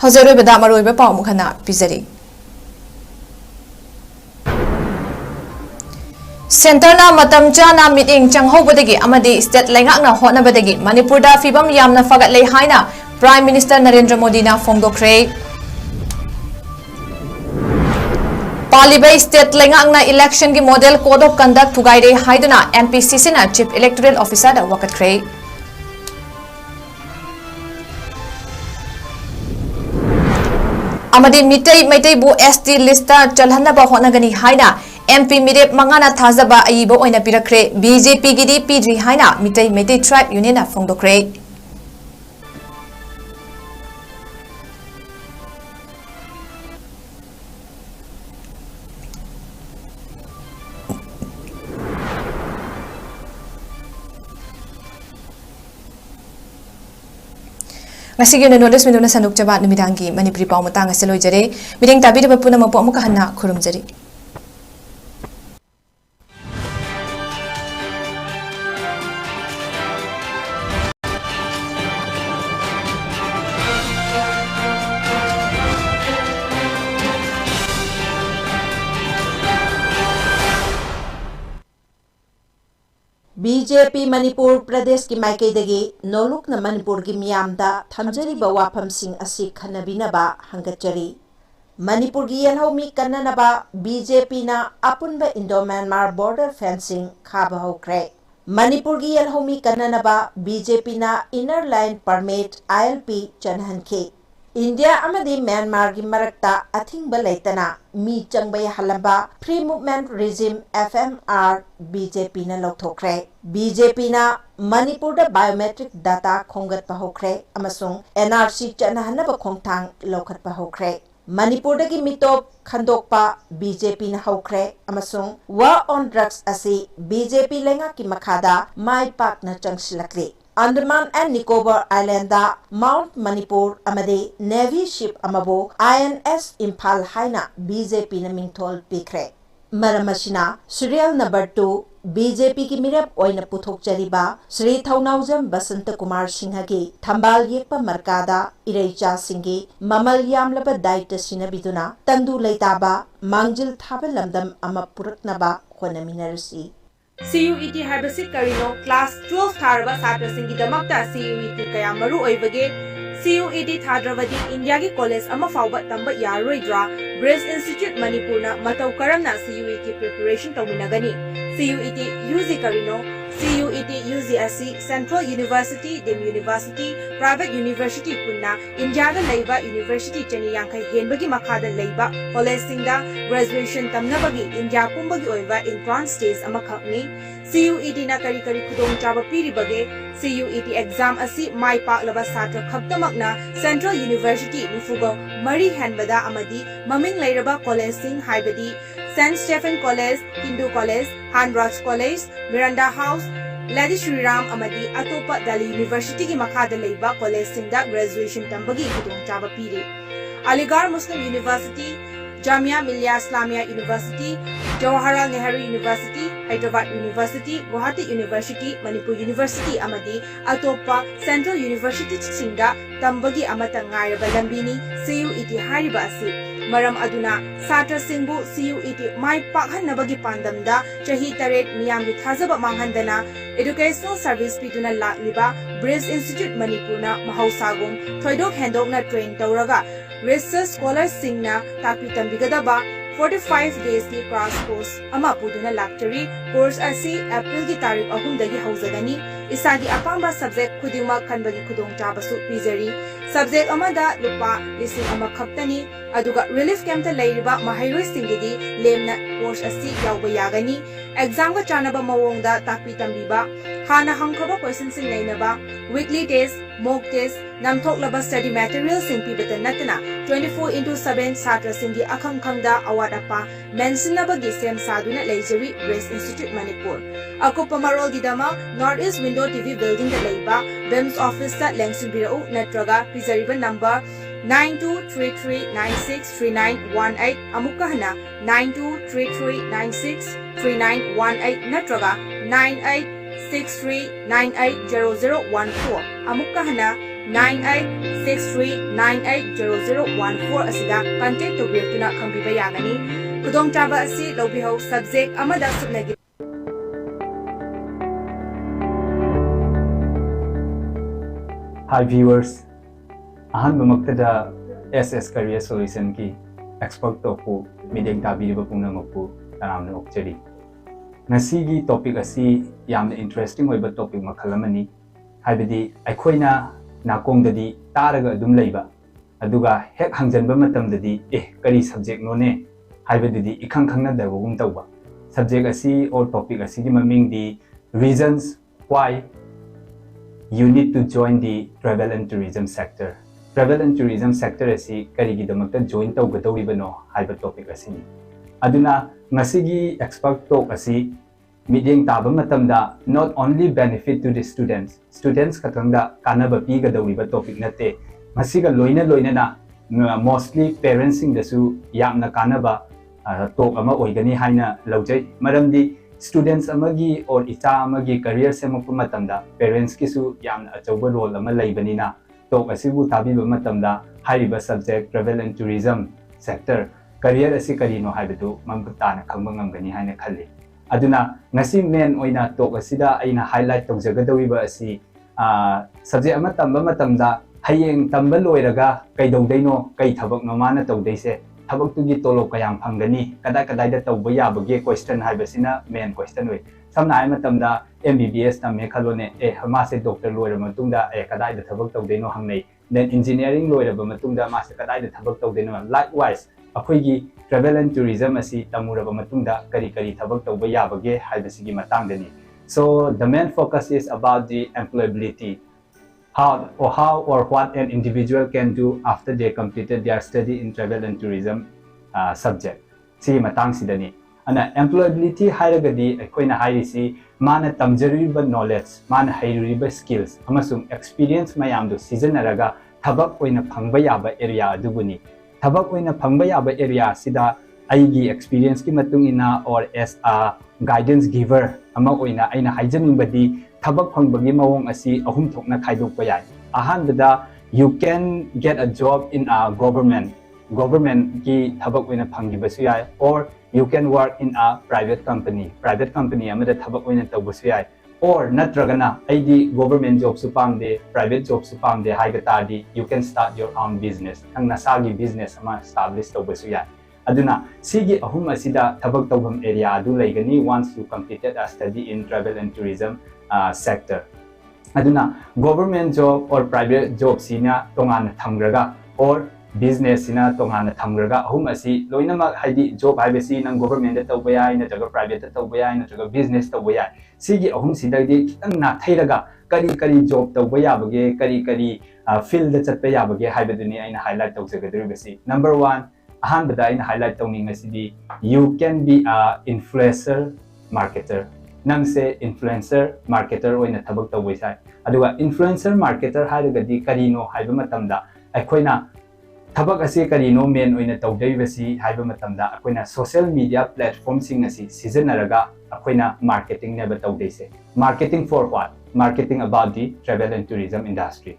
Hazare beda maroiba paw mukhana pizari Center na matam chana meeting changhobadagi amadi state laingakna hotnabadagi Manipur da fibam yamna fagatlei haina Prime Minister Narendra Modi na phongdokre Palibai state laingakna election gi model code of conduct thugaire haiduna MPCC na chief electoral officer da wakatkre Amadi mitai maitai bu ST lista chalhanaba honagani haina MP mirep mangana thazaba aibo oina pirakre BJP gidi pidri haina mitai maitai tribe union na phongdokre Ngasigi na notice minuna sanuk jaba numidangi Manipuri paw matang aseloy jare mideng tabi de puna mapo amuka hanna khurum jari BJP Manipur Pradesh ki maikaidagi noluk na Manipur ki miyamda thamjariba wafamsing asi khanabinaba hangatjari Manipur ki yelhomi kannanaba BJP na apunba Indo-Myanmar border fencing khaba hokre Manipur ki yelhomi kannanaba BJP na inner line permit ILP chanhanke India amadi Myanmar ki marakta athingba laitana mi changbay halamba free movement regime FMR BJP na lokthokre BJP na Manipur da biometric data khongat pa hokre amasung NRC chanhanaba khongthang lokhat pa hokre Manipur da ki mitop khandokpa BJP na hokre amasung war on drugs asi BJP lenga ki makhada mai pak na changsilakli Andaman and Nicobar Island da Mount Manipur amade Navy ship amabo INS Imphal haina BJP na mingthol pikre Maramashina serial number 2 BJP ki mirap oina puthok chariba Sri 𝗏𝗏𝗧𝗏 Basanta Kumar Singh gi thambal yekpa markada iraicha singi mamal yamlaba daita sinabiduna tandu leitaba mangjil thaba lamdam ama puraknaba khonaminarsi CUET हाइबसी करिनो class 12 थारबा सात्रसिंगी दमकता CUET कया मरु ओइबगे CUET थाद्रवदी India की कॉलेज अमा फाउबा तंबा यारोइद्रा ब्रेस इंस्टीट्यूट मणिपुर ना मतौ करमना CUET प्रिपरेशन तौमिनगनी CUET UG करिनो CUET UG asi Central University Dem University Private University punna India da leiba University chani yankai henbagi makhada leiba college singda graduation tamnabagi India pumbagi oiba entrance stage amakhakni CUET na kari kari khudong chaba piribage CUET exam asi mai paklaba satra khaktamakna Central University nufugo mari henbada amadi maming leiraba college sing haibadi St. Stephen College, Hindu College, Hanraj College, Miranda House, Lady Shri Ram Amadi Atopa Delhi University ki makhada leiba college singda graduation tambagi khudong chaba pire Aligarh Muslim University Jamia Millia Islamia University, Jawaharlal Nehru University, Hyderabad University, Guwahati University, Manipur University amadi atopa Central University Singa tambagi amata ngairaba lambini CUET hariba asi maram aduna satra singbu CUET mai pakhanabagi pandamda chahi taret miyamgi thazaba manghandana educational service piduna lakliba Bridge Institute Manipurna mahausagum thoidok hendokna train tawraga research scholars singna takpi tambigadaba 45 days ki crash course ama puduna lecture course asi April ki tarikh 3 dagi hauzagani isagi apamba subject khudima khanbagi khudong chabasu pizari subject amada lupa lising ama khaktani aduga relief camp ta leiriba mahairoi singigi lemna course asi yawba yagani exam ga chanaba mawongda takpi tambiba hana hangkhaba question sing leinaba weekly test mock test namthoklaba study materials sing pibata natana 24/7 satra singi akhang khangda award apa mentionabagi sem saduna leijari Grace Institute Manipur akopa marol gidama North East Window TV building da leiba BIMS office ta lengsubirau natraga pizariba number 9233963918 amukahana 9233963918 natraga 9863980014 amukahana 9863980014 asida contact to birtuna khambiba yagani kudong chaba asi lobihau subject amada subnagi. Hi viewers, ahanba maktada SS Career Solution ki expert topu mideng tabiriba pungnamakpu taramna okchari. Ngasigi topic asi yamna interesting oiba topic makhalamani haibadi aikhoina nakongdadi taraga adum leiba aduga hek hangjanba matamdadi kari subject no ne haibadi ikhang khangna dabugum tawba subject asi or topic asi gi maming di reasons why you need to join the travel and tourism sector. Travel and tourism sector asi karigi damakta join tawgadawribano haiba topic asi ni aduna ngasigi expert talk asi meeting taba matamda not only benefit to the students katangda kanaba pigadawriba topic nate masiga loina na mostly parentsing dasu yamna kanaba talk ama oigani haina laujai maramdi students amagi or ita amagi career semakpa matamda parents kisu yamna achauba role ama leibanina talk asibu tabiba matamda hairiba subject travel and tourism sector career asi karino haibadu mambutana khangba ngamgani haina khalli aduna ngasi main oina talk asida aina highlight tawjagadawiba asi subject ama tamba matamda hayeng tamba loiraga kaidaudaino kai thabak no mana tawdaise thabak tugi tolo kayam phangani kadai da tawba yabage question haibasina main question oi samna ai matamda MBBS tamme khalone hamase doctor loira matungda kadai da thabak tawdaino hangnei then engineering loira ba matungda mase kadai da thabak tawdaino likewise akoigi travel and tourism asi tamuraba matungda kari thabak tawba yabage haibasigi matangdani so the main focus is about the employability how or what an individual can do after they completed their study in travel and tourism subject si matang sidani ana employability hairagadi akoina hairisi mana tamjariba knowledge mana hairiba skills amasung experience mayamdu seasonaraga thabak oina phangba yaba area aduguni thabak oina phangba yaba area sida aigi experience ki matungina or as a guidance giver ama oina aina haijaningbadi thabak phangbagi mawong asi ahum thokna khaidokpa yai ahanbada you can get a job in a government ki thabak oina phanggibasu yai or you can work in a private company amada thabak oina tawbasu yai or natragana aidi government job su pamde private job su pamde haigatadi you can start your own business ang nasagi business ama establish tawbasu yai aduna sigi ahum asida thabak tawbam area adu laigani once you completed a study in travel and tourism sector aduna government job or private job sina tongana thamgraga or business sina tongana thamgraga ahum asi loinama haidi job haibesi nang government da tawbayai na jaga private da tawbayai na jaga business tawbayai sigi ahum sidagi kitang na thairaga kari job tawbayabage kari field da chatbayabage haibaduni aina highlight tawjagadribasi number 1 ahanbada aina highlight tawningasidi you can be a influencer marketer nangse influencer marketer oina thabak tawbai sai aduga influencer marketer hairagadi karino haiba matamda aikoina ꯊꯕꯛ ꯑꯁꯤ ꯀꯔꯤꯅꯣ main ꯑꯣꯏꯅ ꯇꯧꯗꯣꯏꯕꯁꯤ ꯍꯥꯏꯕ ꯃꯇꯝꯗ ꯑꯩꯈꯣꯏꯅ social media ꯄ꯭ꯂꯦꯠꯐꯣꯔꯝꯁꯤꯡ ꯑꯁꯤ ꯁꯤꯖꯤꯟꯅꯔꯒ ꯑꯩꯈꯣꯏꯅ ꯃꯥꯔꯀꯦꯇꯤꯡꯅꯦꯕ ꯇꯧꯗꯣꯏꯁꯦ marketing for what marketing about the travel and tourism industry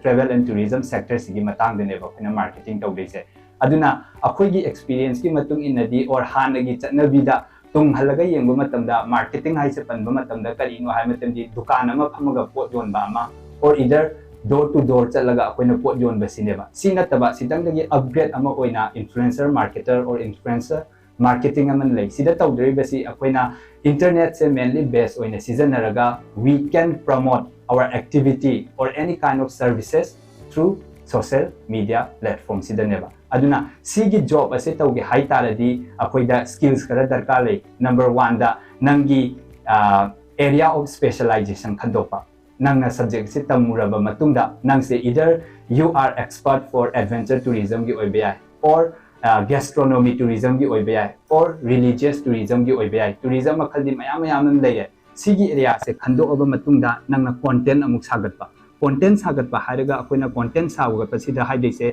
travel and tourism ꯁꯦꯛꯇꯔꯁꯤꯒꯤ ꯃꯇꯥꯡꯗꯅꯦꯕ ꯑꯩꯈꯣꯏꯅ ꯃꯥꯔꯀꯦꯇꯤꯡ ꯇꯧꯗꯣꯏꯁꯦ ꯑꯗꯨꯅ ꯑꯩꯈꯣꯏꯒꯤ ꯑꯦꯛꯁꯄꯤꯔꯤꯌꯦꯟꯁꯀꯤ ꯃꯇꯨꯡ ꯏꯟꯅꯗꯤ ꯑꯣꯔ ꯍꯥꯟꯅꯒꯤ ꯆꯠꯅꯕꯤꯗ ꯇꯨꯡꯍꯜꯂꯒ ꯌꯦꯡꯕ ꯃꯇꯝꯗ ꯃꯥꯔꯀꯦꯇꯤꯡ ꯍꯥꯏꯁꯦ ꯄꯟꯕ ꯃꯇꯝꯗ ꯀꯔꯤꯅꯣ ꯍꯥꯏꯕ ꯃꯇꯝꯗꯤ ꯗꯨꯀꯥꯟ ꯑꯃ ꯐꯝꯃꯒ ꯄꯣꯠ ꯌꯣꯟꯕ ꯑꯃ ꯑꯣꯔ ꯏꯗꯔ door to door ꯆꯠꯂꯒ ꯑꯩꯈꯣꯏꯅ ꯄꯣꯠ ꯌꯣꯟꯕꯁꯤꯅꯦꯕ ꯁꯤ ꯅꯠꯇꯕ ꯁꯤꯗꯪꯗꯒꯤ ꯑꯞꯒ꯭ꯔꯦꯗ ꯑꯃ ꯑꯣꯏꯅ ꯏꯟꯐ꯭ꯂꯨꯑꯦꯟꯁꯔ ꯃꯥꯔꯀꯦꯇꯔ ꯑꯣꯔ ꯏꯟꯐ꯭ꯂꯨꯑꯦꯟꯁꯔ ꯃꯥꯔꯀꯦꯇꯤꯡ ꯑꯃ ꯂꯩ ꯁꯤꯗ ꯇꯧꯗꯣꯔꯤꯕꯁꯤ ꯑꯩꯈꯣꯏꯅ ꯏꯟꯇꯔꯅꯦꯠꯁꯦ ꯃꯦꯟꯂꯤ ꯕꯦꯁ ꯑꯣꯏꯅ ꯁꯤꯖꯤꯟꯅꯔꯒ we can promote our activity or any kind of services through social media platform sidaneba aduna sigi job ase tauge hai taradi akoida skills kara darkar lei number 1 da nangi area of specialization khandopa nangna subject se tamuraba matungda nangse either you are expert for adventure tourism gi oibai or gastronomy tourism gi oibai or religious tourism gi oibai tourism akhaldi mayam leye sigi area se khandoaba matungda nangna content amuk sagatpa content sagatpa haraga akoina content sagatpa sida haidise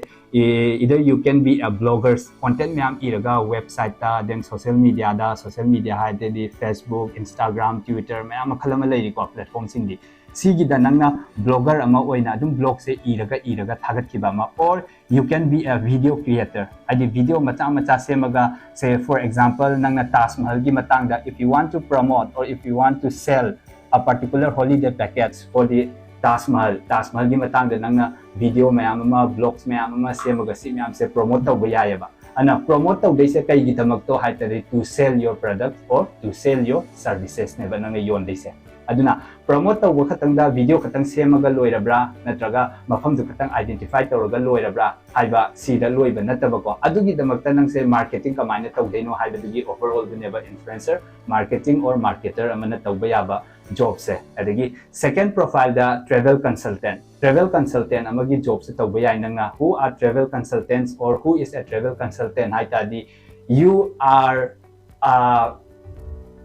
either you can be a bloggers content mayam iraga website ta then social media haidedi Facebook Instagram Twitter mayam khalama leiri ko platform sindi sigi da nangna blogger ama oina adum blog se iraga thagat kiba ma or you can be a video creator adi video macha semaga say for example nangna Taj Mahal gi matang da if you want to promote or if you want to sell a particular holiday package for the Taj Mahal gi matang da nangna video mayam ama blogs mayam ama semaga si mayam se promote tawba yayaba ana promote tawdai se kai gi damak to haitari to sell your product or to sell your services ne ba nang yon dai se aduna promote tawba khatang da video khatang semaga loirabra natraga mafam du khatang identify tawraga loirabra haiba sida loiba nataba ko adugi damakta nang se marketing kamaina tawdai no haiba dugi overall du never influencer marketing or marketer amana tawba yaba job se adagi second profile da travel consultant amagi job se tawba yai nangna who are travel consultants or who is a travel consultant haitadi you are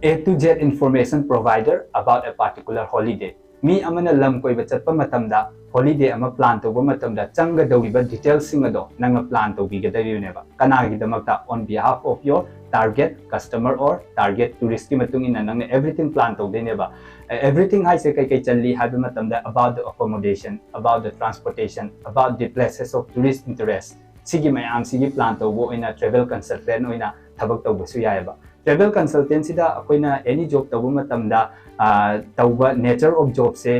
A to Z information provider about a particular holiday. Mi amana lam koi ba chatpa matamda holiday ama plan to ba matamda changa dawi ba details singado nanga plan to bi gadari ne ba kana gi damakta on behalf of your target customer or target tourist ki matung ina nang everything plan to de ne ba everything hai se kai challi ha ba matamda about the accommodation about the transportation about the places of tourist interest sigi mayam sigi plan to bo ina travel consultant oina thabak to bu su ya ba travel consultancy da akoina any job tabu matamda tauba nature of job se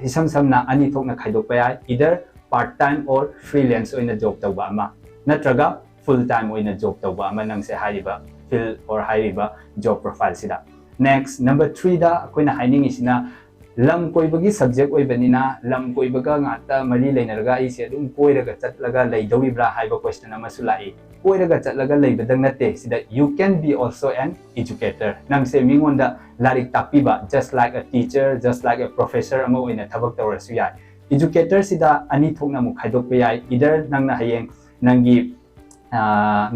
hisam samna ani thokna khaidok pa either part time or freelance oina job tauba ama natraga full time oina job tauba ama nang se hariba fill or hariba job profile sida next number 3 da akoina haining isina lam koibagi subject oibanina lam koibaga ngata mari leinaraga ise dum koiraga chatlaga leidawibra haiba question ama sulai koiraga chatlaga leibadang nate sida you can be also an educator nang se mingonda larik tapiba just like a teacher just like a professor ama oina thabak tawrasu yai educator sida ani thokna mu khaidok pe yai either nangna hayeng nangi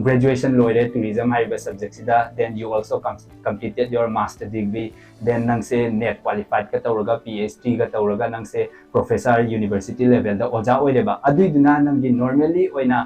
graduation loire tourism haiba subject sida then you also completed your master degree then nang se net qualified ka tawraga PhD ka tawraga nang se professor university level da oja oireba aduiduna nangi normally oina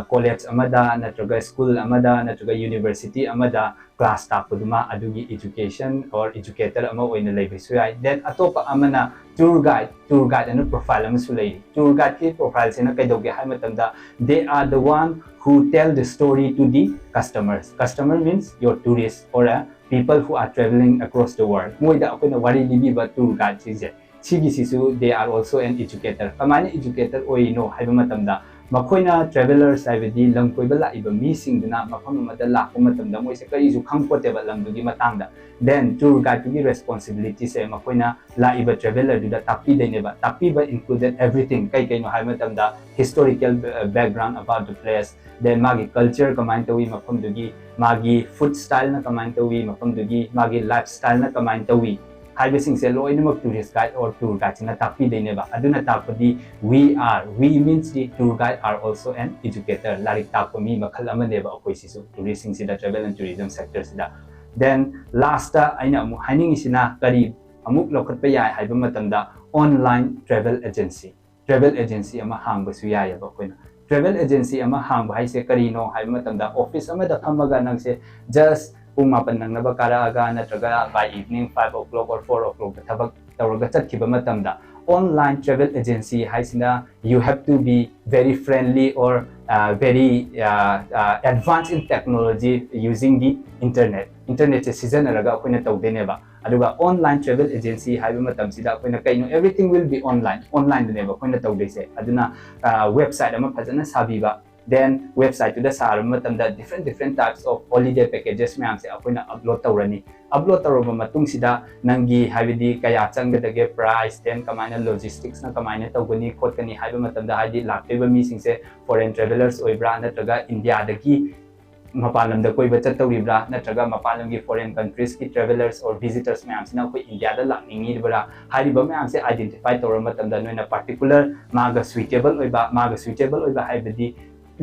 college amada natraga school amada natraga university amada class tapuduma adugi education or educator ama oina leibisu yai then atopa amana tour guide anu profile ama sulai tour guide ki profile sina kaidoge hai matamda they are the one who tell the story to the customer means your tourists or people who are traveling across the world moida akoina wari libi ba tour guide chije sigi sisu they are also an educator kamani educator oino haiba matamda makoina travelers haibadi lam koiba la iba mi singduna mafam amada lakpa matamda moise kari ju khangpote ba lamdugi matangda then tour guide gi responsibility se makoina la iba traveler du da tapi dene ba tapi ba included everything kai no hai matamda historical background about the place then magi culture kamain tawi mafam dugi magi food style na kamain tawi mafam dugi magi lifestyle na kamain tawi haibasing se loinamak tourist guide or tour guide na tapi dene ba aduna tapadi we means the tour guide are also an educator larik tapami makhal amane ba akoi sisu tourism sida travel and tourism sector sida then last aina amu haining isina kari amuk lokhat pa yai haiba matamda online travel agency ama hangba su yai ba koina travel agency ama hang hai se karino hai matamda office ama da phamaga nang se just pung mapan nang naba kara aga natraga by evening 5 o'clock or 4 o'clock da thabak tawraga chatkiba matamda online travel agency haisina you have to be very friendly or very advanced in technology using the internet season araga akoina tawdeneba aduga online travel agency haiba matam sida akoina kaino everything will be online deneba akoina tawdeise aduna website ama phajana sabiba then website to the sar matamda different types of holiday packages mayam se akoina upload tawraba matung sida nangi haibidi kaya changdage price then kamaina logistics na kamaina tawgani khotkani haiba matamda haidi laktiba mi singse foreign travelers oibra natraga india dagi mapalam da koi bachat tawribra natraga mapalam gi foreign countries ki travelers or visitors mayam sina koi india da lakningi bra hariba mayam se identify tawra matamda noina particular maga suitable oiba haibidi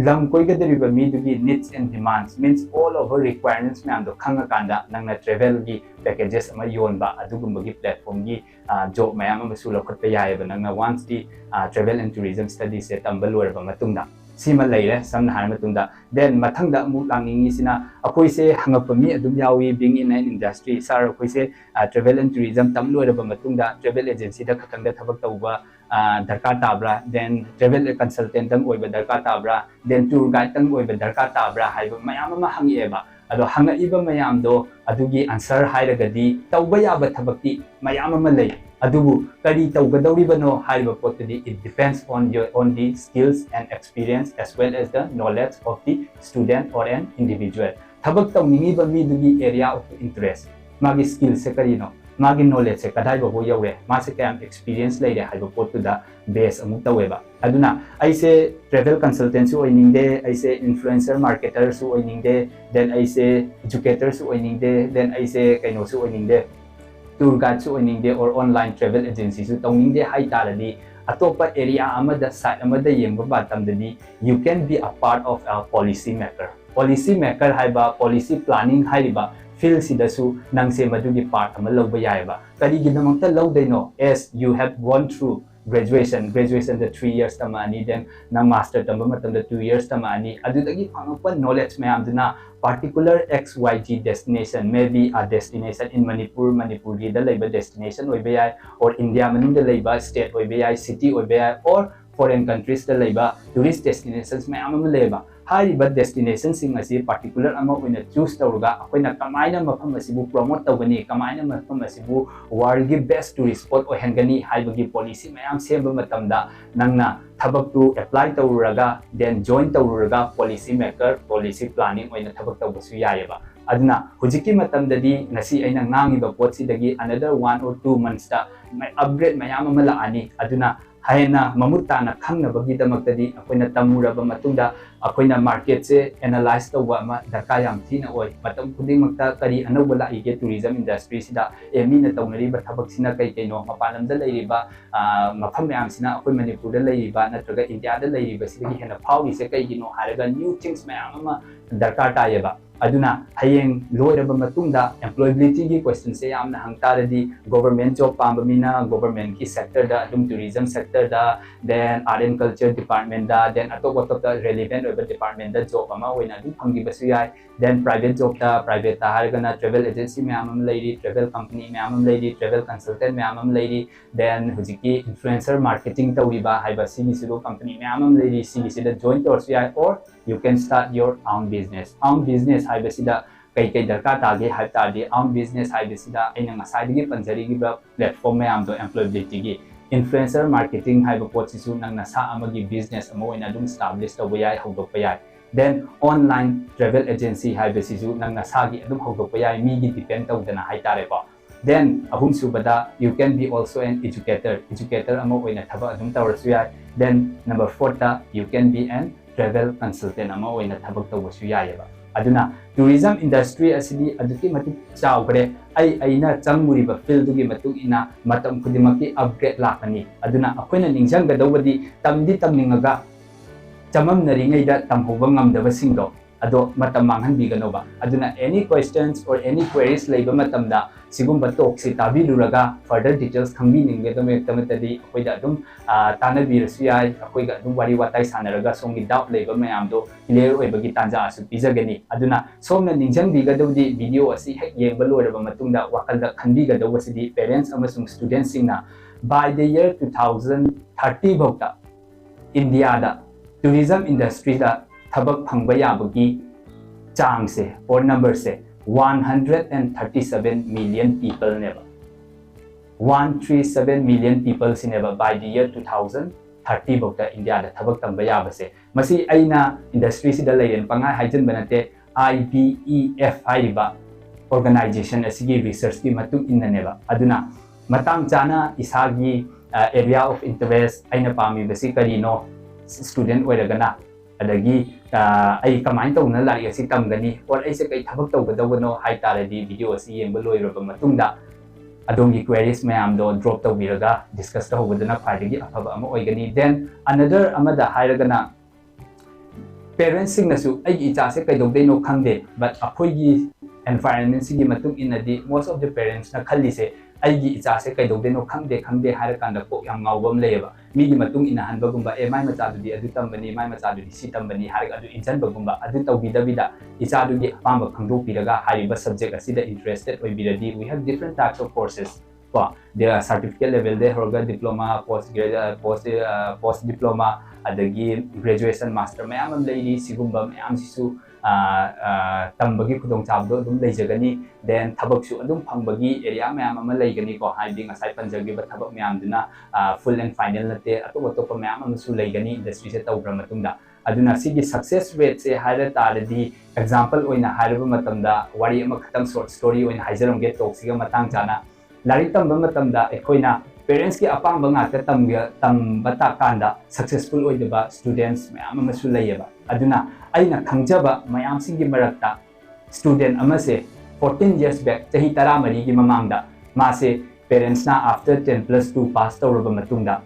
lam koi gadriba mi dugi needs and demands means all over requirements mayam do khanga kanda nangna travel gi packages ama yonba adugumba gi platform gi job mayam ama su lokhat pa yaiba nangna once the travel and tourism studies se tambal orba matungda sima laire samna har matungda then mathangda mu langingi sina akoi se hangapami adum yawi being in an industry sar akoi se travel and tourism tamlo orba matungda travel agency da khatangda thabak tawba darkar tabra then travel consultant tam oiba darkar tabra then tour guide tam oiba darkar tabra haiba mayam ama hangieba ado hangaiba mayam do adugi answer hairagadi tawba yaba thabakti mayam ama lei adubu kari tawgadawribano haiba potdi it depends on the skills and experience as well as the knowledge of the student or an individual thabak tawningiba mi dugi area of interest magi skill se karino magi knowledge se kadai babo yawe ma se kayam experience leire haiba potu da base amu taweba aduna aise travel consultancy oiningde aise influencer marketer su oiningde then aise educator su oiningde then aise kaino su oiningde tour guide su oiningde or online travel agency su tawningde hai taradi atopa area amada site amada yengba batamdani you can be a part of a policy maker haiba policy planning haiba field sidasu nangse madugi part ama lawba yaiba kari gidamangta lawdaino as you have gone through graduation the 3 years tamani then nang master tamba matamda 2 years tamani adudagi phangpa knowledge mayam duna particular XYZ destination maybe a destination in Manipur gi da laiba destination oiba or India manung da laiba state oiba city oiba or foreign countries da laiba tourist destinations mayam laiba hariba destination sing asi particular ama oina choose tawruga akoina kamaina mafam asibu promote tawgani kamaina mafam asibu world gi best tourist spot ohengani haibagi policy mayam semba matamda nangna thabak tu apply tawraga then join tawraga policy maker policy planning oina thabak tawbasu yaiba aduna hujiki matamdadi ngasi aina ngangiba potsidagi another 1 or 2 months da upgrade mayam ama laani aduna haina mamutana khangna bagi damaktadi akoina tamuraba matungda akoina market se analyze tawba ma darka yam thina oi matam khuding makta kari anauba la ige tourism industry sida emina tawnari ba thabak sina kai kaino mapalam da leiriba mafam yam sina akoi manipur da leiriba natraga india da leiriba sidagi hena phawi se kai gino haraga new things mayam ma darka tayeba aduna hayeng loiraba matungda employability gi question se yamna hangtaradi government job pambamina government ki sector da adum tourism sector da then art and culture department da then atop relevant over department da job ama oina dum phangi basu yai then private job da private ta hargana travel agency me amam lady travel company me amam lady travel consultant me amam lady then hujiki influencer marketing tawriba haiba sini company me amam lady sini sida join tours yai or you can start your own business haibasida kai darka tage haitadi own business haibasida aina ngasai panjari gi platform mayam do employability gi influencer marketing haiba potsisu nang nasa amagi business amo ina dum establish tawayai hawdokpayai then online travel agency haibasisu nang nasa gi adum hawdokpayai mi gi depend tawdana haitare ba then ahum subada you can be also an educator amo oina thaba adum tawrasu yai then number 4 ta you can be an travel consultant ama oina thabak tawbasu yaiba aduna tourism industry asidi aduki mati chawgre aina changmuriba field gi matung ina matam khudimaki upgrade lakani aduna akoina ningjang gadawadi tamningaga chamam naringai da tamhoba ngamdaba singdo ado matam manghanbiganoba aduna any questions or any queries leiba matamda sigumba talk si tabiluraga further details khangbi ningedame tamatadi akoida adum tanabirasu yai akoiga adum wari watai sanaraga songi doubt leiba mayamdo clear oibagi tanja asu pizagani aduna somna ningjangbigadawdi video asi hek yengba loiraba matungda wakalda khanbigadawasidi parents amasung students singna by the year 2030 bhokta India da tourism industry da thabak phangba yabagi chang se or number se 137 million people never 137 million people sineba by the year 2030 bokta India da thabak tamba yabase masi aina industry si da layen panga haijen banate IBEF haiba organization asigi research ki matung innaneba aduna matang chana isagi area of interest aina pami basi karino student oiragana adagi ai kamain tawna lari asi tamgani or ai se kai thabak tawgadawno hai taradi video asi yengba loiraba matungda adongi queries mayam do drop tawbiraga discuss tawbadana khwaidagi afaba ama oigani then another amada hairagana parents sing nasu ai icha se kai dogdei no khangde but aphoigi environment sigi matung inadi most of the parents na khalli se aigi icha se kai dogde no khangde harakanda ko yam ngawbam leba migi matung ina hanbagumba e mai macha dudi adu tambani mai macha dudi si tambani harak adu injan bagumba adu tawbida bida icha dugi apamba khangdo piraga hariba subject asida interested oi biradi we have different types of courses ko there are certificate level there hoga diploma post diploma adagi graduation master mayam leiri sigumba mayam sisu tambagi kudong chabdo dum leijagani then thabak su adum phangbagi area mayam ama leigani ko haiding asai panjagi ba thabak mayam duna full and final nate atopa mayam ama su leigani industry se tawbra matungda aduna sigi success rate se haira taradi example oina hairaba matamda wari ama khatam short story oina haijaram ge talk siga matang chana lari tamba matamda ekoina parents ki apang banga ta tambata kanda successful oidaba students mayam ama su leiyaba aduna aina khangjaba mayam singi marakta student amase 14 years back chahi taramari gi mamangda mase parents na after 10+2 pass tawraba matungda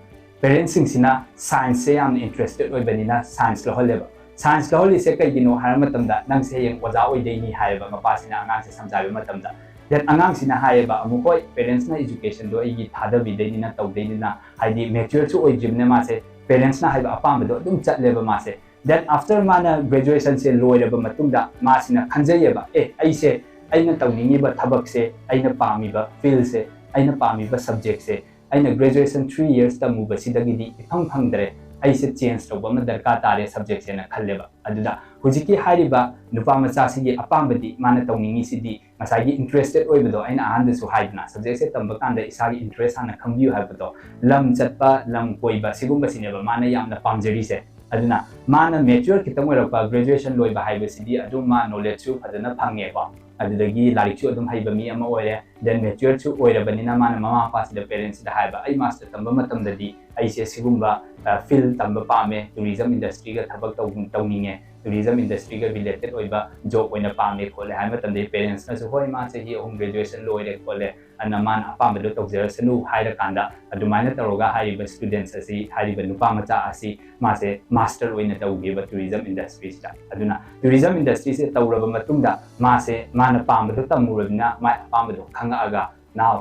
parents sing sina science se am interested oibanina science lo holeba science lo holi se kai gino har matamda nang se yeng oja oidei ni haiba mapasina angang se samjaiba matamda then angang sina haiba amukoi parents na education do igi thada bidei na tawdei na haidi mature chu oijimne mase parents na haiba apam do dum chatleba mase then after mana graduation se loiraba matungda masina khanjayeba aise aina tawningiba thabak se aina pamiba field se aina pamiba subject se aina graduation 3 years tamuba sidagidi phangdre aise change tawba ma darka tare subject se na khalleba aduda hujiki hariba nupa macha sigi apambadi mana tawningi sidi masagi interested oibado aina ahanda su haidna subject se tamba kanda isagi interest hana khambyu habado lam chatpa lam koiba sigumba sineba mana yamna pamjari se aduna mana mature kitang oirapa graduation loiba haiba sidi aduma knowledge su phadana phange ba adudagi larik chu adum haiba mi ama oire then mature chu oirabanina mana mama papa sida parents da haiba ai master tamba matam dadi ai se sigumba field tamba pame tourism industry ga thabak tawninge tourism industry ga related oiba job oina pame khole haiba tamde parents na su hoi ma che hi graduation loire khole anaman apam do tokjer sanu haira kanda adumaina taroga haiba students asi haiba nupa macha asi mase master oina tawge ba tourism industry sta aduna tourism industry se tawraba matungda mase mana pamdo tamurabina ma pamdo khanga aga now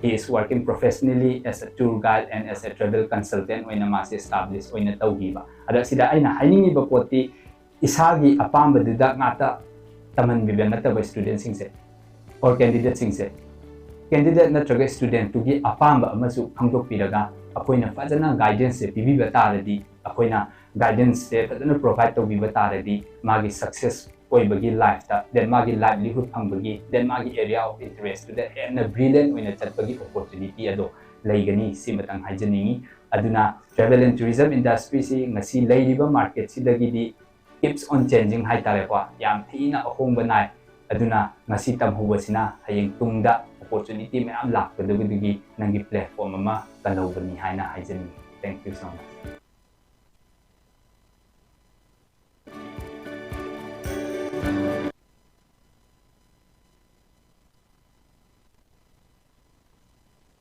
he is working professionally as a tour guide and as a travel consultant oina mase established oina tawgiba ada sida aina hainingi ba poti isagi apamba duda ngata taman bibian nataba students singse or candidate singse candidate natraga student tugi apamba amasu khangdok piraga akoina fajana guidance se pibi bataradi akoina guidance se fajana provide to bi bataradi magi success oibagi life ta then magi livelihood phambagi then magi area of interest to the and a brilliant oina chatpagi opportunity ado leigani simatang haijaningi aduna travel and tourism industry si ngasi leiriba market sidagidi keeps on changing hai tare kwa yam thina ahongba nai aduna ngasi tamhubasina hayeng tungda opportunity me am lak kadugudi nangi platform ama kalawbani haina haijani thank you so much